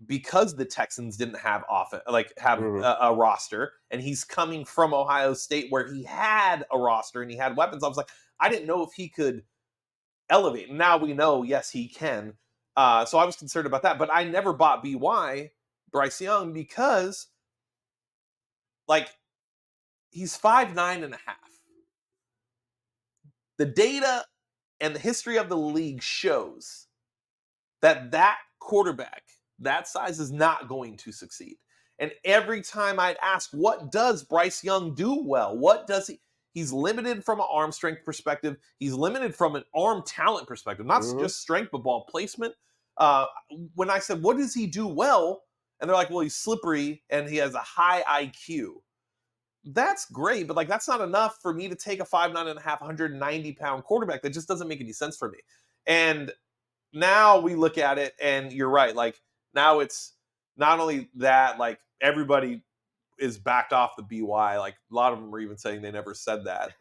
because the Texans didn't have a roster, and he's coming from Ohio State where he had a roster and he had weapons. I was like, I didn't know if he could elevate. Now we know, yes, he can. So I was concerned about that, but I never bought Bryce Young, because like he's 5'9.5". The data and the history of the league shows that quarterback that size is not going to succeed. And every time I'd ask, what does Bryce Young do well? What does he? He's limited from an arm strength perspective. He's limited from an arm talent perspective, not just strength, but ball placement. When I said, what does he do well? And they're like, well, he's slippery and he has a high IQ. That's great, but like that's not enough for me to take a 5'9.5", 190-pound quarterback. That just doesn't make any sense for me. And now we look at it, and you're right. Like now it's not only that, like everybody is backed off the BY. Like a lot of them are even saying they never said that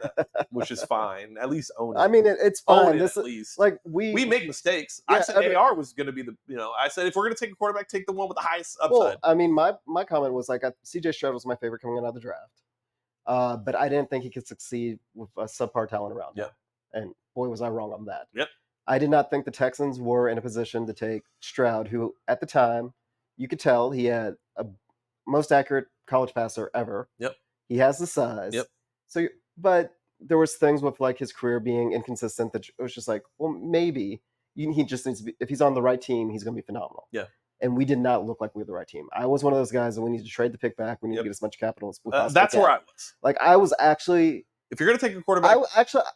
which is fine. At least own it. I mean, it's fine. Own it, this at is least. like We make mistakes. Yeah, I said AR was going to be I said if we're going to take a quarterback, take the one with the highest upside. Well, I mean, my comment was like CJ Stroud was my favorite coming out of the draft, but I didn't think he could succeed with a subpar talent around him. And boy, was I wrong on that. Yep. I did not think the Texans were in a position to take Stroud, who at the time you could tell he had a most accurate college passer ever. Yep. He has the size. Yep. So, but there was things with like his career being inconsistent that it was just like, well, maybe he just needs to be. If he's on the right team, he's going to be phenomenal. Yeah. And we did not look like we were the right team. I was one of those guys that we need to trade the pick back. We need to get as much capital as we possibly That's can. where I was. Like I was actually. If you're going to take a quarterback,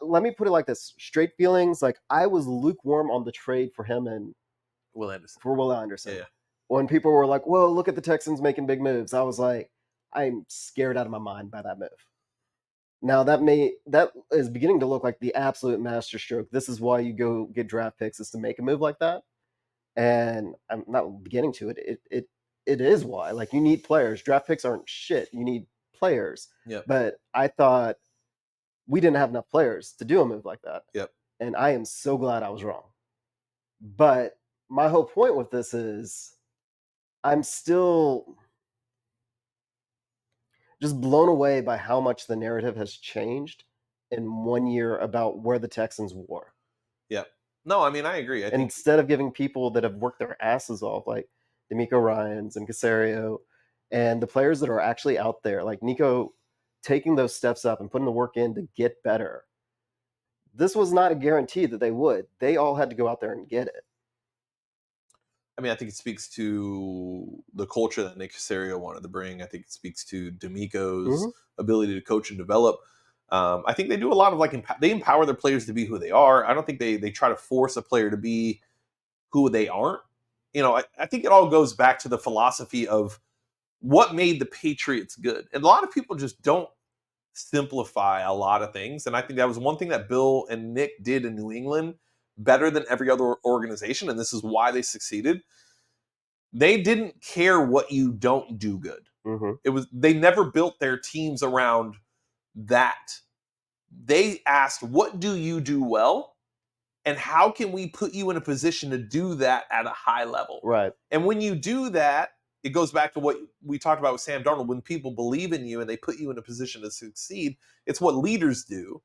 let me put it like this: straight feelings. Like I was lukewarm on the trade for him and Will Anderson. For Will Anderson. Yeah. When people were like, "Well, look at the Texans making big moves," I was like, "I'm scared out of my mind by that move." Now that is beginning to look like the absolute masterstroke. This is why you go get draft picks, is to make a move like that. And I'm not beginning to it. It is why. Like you need players. Draft picks aren't shit. You need players. Yep. But I thought we didn't have enough players to do a move like that. Yep. And I am so glad I was wrong. But my whole point with this is I'm still just blown away by how much the narrative has changed in 1 year about where the Texans were. Yep. No, I mean, I agree. I think instead of giving people that have worked their asses off, like D'Amico Ryans and Caserio, and the players that are actually out there, like Nico, taking those steps up and putting the work in to get better. This was not a guarantee that they would. They all had to go out there and get it. I mean, I think it speaks to the culture that Nick Caserio wanted to bring. I think it speaks to D'Amico's ability to coach and develop. I think they do a lot of they empower their players to be who they are. I don't think they try to force a player to be who they aren't. I think it all goes back to the philosophy of what made the Patriots good. And a lot of people just don't simplify a lot of things. And I think that was one thing that Bill and Nick did in New England better than every other organization. And this is why they succeeded. They didn't care what you don't do good. They never built their teams around that. They asked, what do you do well? And how can we put you in a position to do that at a high level? Right. And when you do that, it goes back to what we talked about with Sam Darnold. When people believe in you and they put you in a position to succeed, it's what leaders do.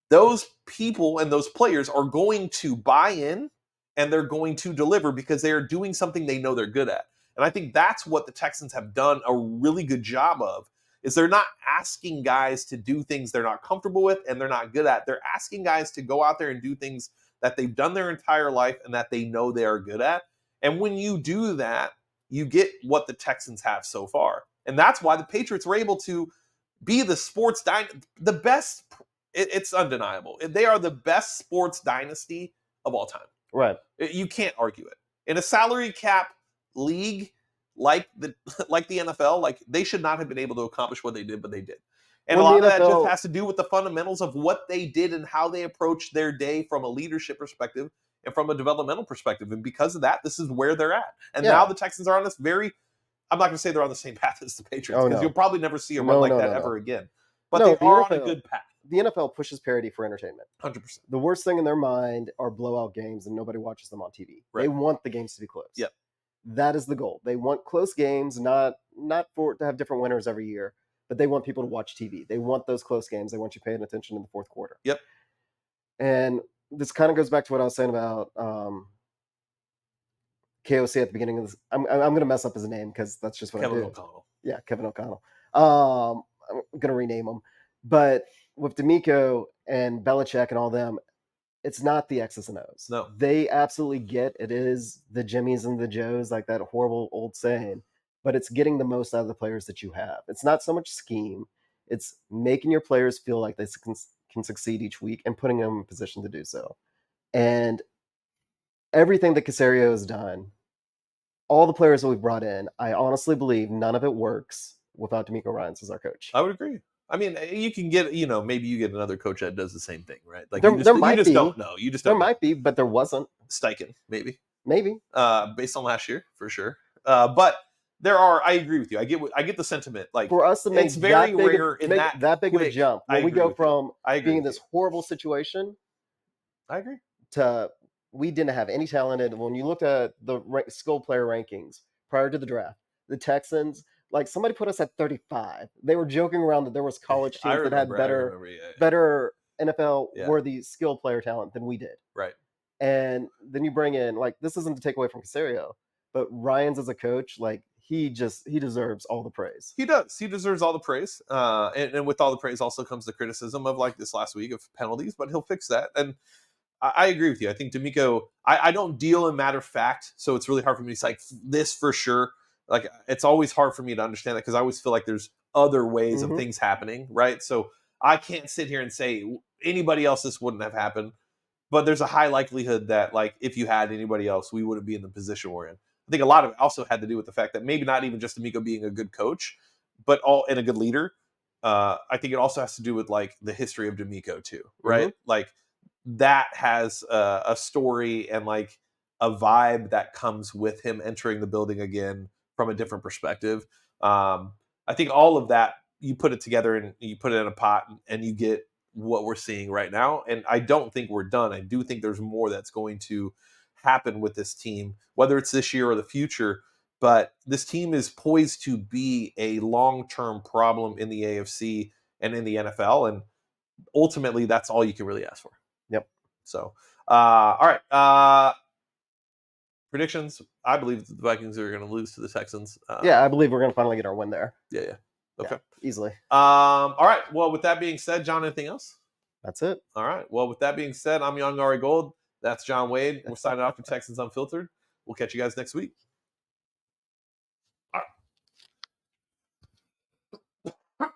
Those people and those players are going to buy in and they're going to deliver because they are doing something they know they're good at. And I think that's what the Texans have done a really good job of, is they're not asking guys to do things they're not comfortable with and they're not good at. They're asking guys to go out there and do things that they've done their entire life and that they know they are good at. And when you do that, you get what the Texans have so far. And that's why the Patriots were able to be the best. It's undeniable. They are the best sports dynasty of all time. Right. You can't argue it. In a salary cap league like the NFL, they should not have been able to accomplish what they did, but they did. And a lot of that just has to do with the fundamentals of what they did and how they approached their day from a leadership perspective and from a developmental perspective. And because of that, this is where they're at. And now the Texans are on this I'm not going to say they're on the same path as the Patriots, because you'll probably never see a run like that ever again. But they are on a good path. The NFL pushes parity for entertainment. 100%. The worst thing in their mind are blowout games and nobody watches them on TV. Right. They want the games to be close. Yep. That is the goal. They want close games, not for to have different winners every year, but they want people to watch TV. They want those close games. They want you paying attention in the fourth quarter. Yep. And this kind of goes back to what I was saying about KOC at the beginning of this. I'm going to mess up his name because that's just what Kevin I do. O'Connell. Yeah, Kevin O'Connell. I'm going to rename him. But with D'Amico and Belichick and all them, it's not the X's and O's. No. They absolutely get it is the Jimmies and the Joes, like that horrible old saying, but it's getting the most out of the players that you have. It's not so much scheme. It's making your players feel like they can succeed each week and putting them in position to do so. And everything that Caserio has done, all the players that we've brought in, I honestly believe none of it works without D'Amico Ryans as our coach. I would agree. I mean, you can get, maybe you get another coach that does the same thing, right? Like There you just might be. don't know. You just There don't know. might be, but there wasn't. Steichen, maybe. Maybe. Based on last year, for sure. But I agree with you. I get the sentiment. Like for us to make it's very that big, rare in that big of a jump, when we go from being in this horrible situation, I agree, to we didn't have any talent. And when you looked at the skill player rankings prior to the draft, the Texans, like somebody put us at 35. They were joking around that there was college teams that had better NFL worthy skill player talent than we did. Right. And then you bring in, like, this isn't to take away from Caserio, but Ryans as a coach, like he deserves all the praise. He does. He deserves all the praise. And with all the praise also comes the criticism of like this last week of penalties, but he'll fix that. And I agree with you. I think D'Amico, I don't deal in matter of fact, so it's really hard for me to say like this for sure. Like it's always hard for me to understand that because I always feel like there's other ways of things happening, right? So I can't sit here and say anybody else this wouldn't have happened, but there's a high likelihood that like if you had anybody else, we wouldn't be in the position we're in. I think a lot of it also had to do with the fact that maybe not even just D'Amico being a good coach, but and a good leader. I think it also has to do with like the history of D'Amico too, right? Like that has a story and like a vibe that comes with him entering the building again from a different perspective. I think all of that, you put it together and you put it in a pot and you get what we're seeing right now. And I don't think we're done. I do think there's more that's going to happen with this team, whether it's this year or the future. But this team is poised to be a long-term problem in the AFC and in the NFL. And ultimately, that's all you can really ask for. Yep. So, all right. Predictions. I believe the Vikings are going to lose to the Texans. Yeah, I believe we're going to finally get our win there. Yeah. Okay. Yeah, easily. All right. Well, with that being said, John, anything else? That's it. All right. Well, with that being said, I'm Youngarigold. That's John Wade. We're signing off for Texans Unfiltered. We'll catch you guys next week. All right.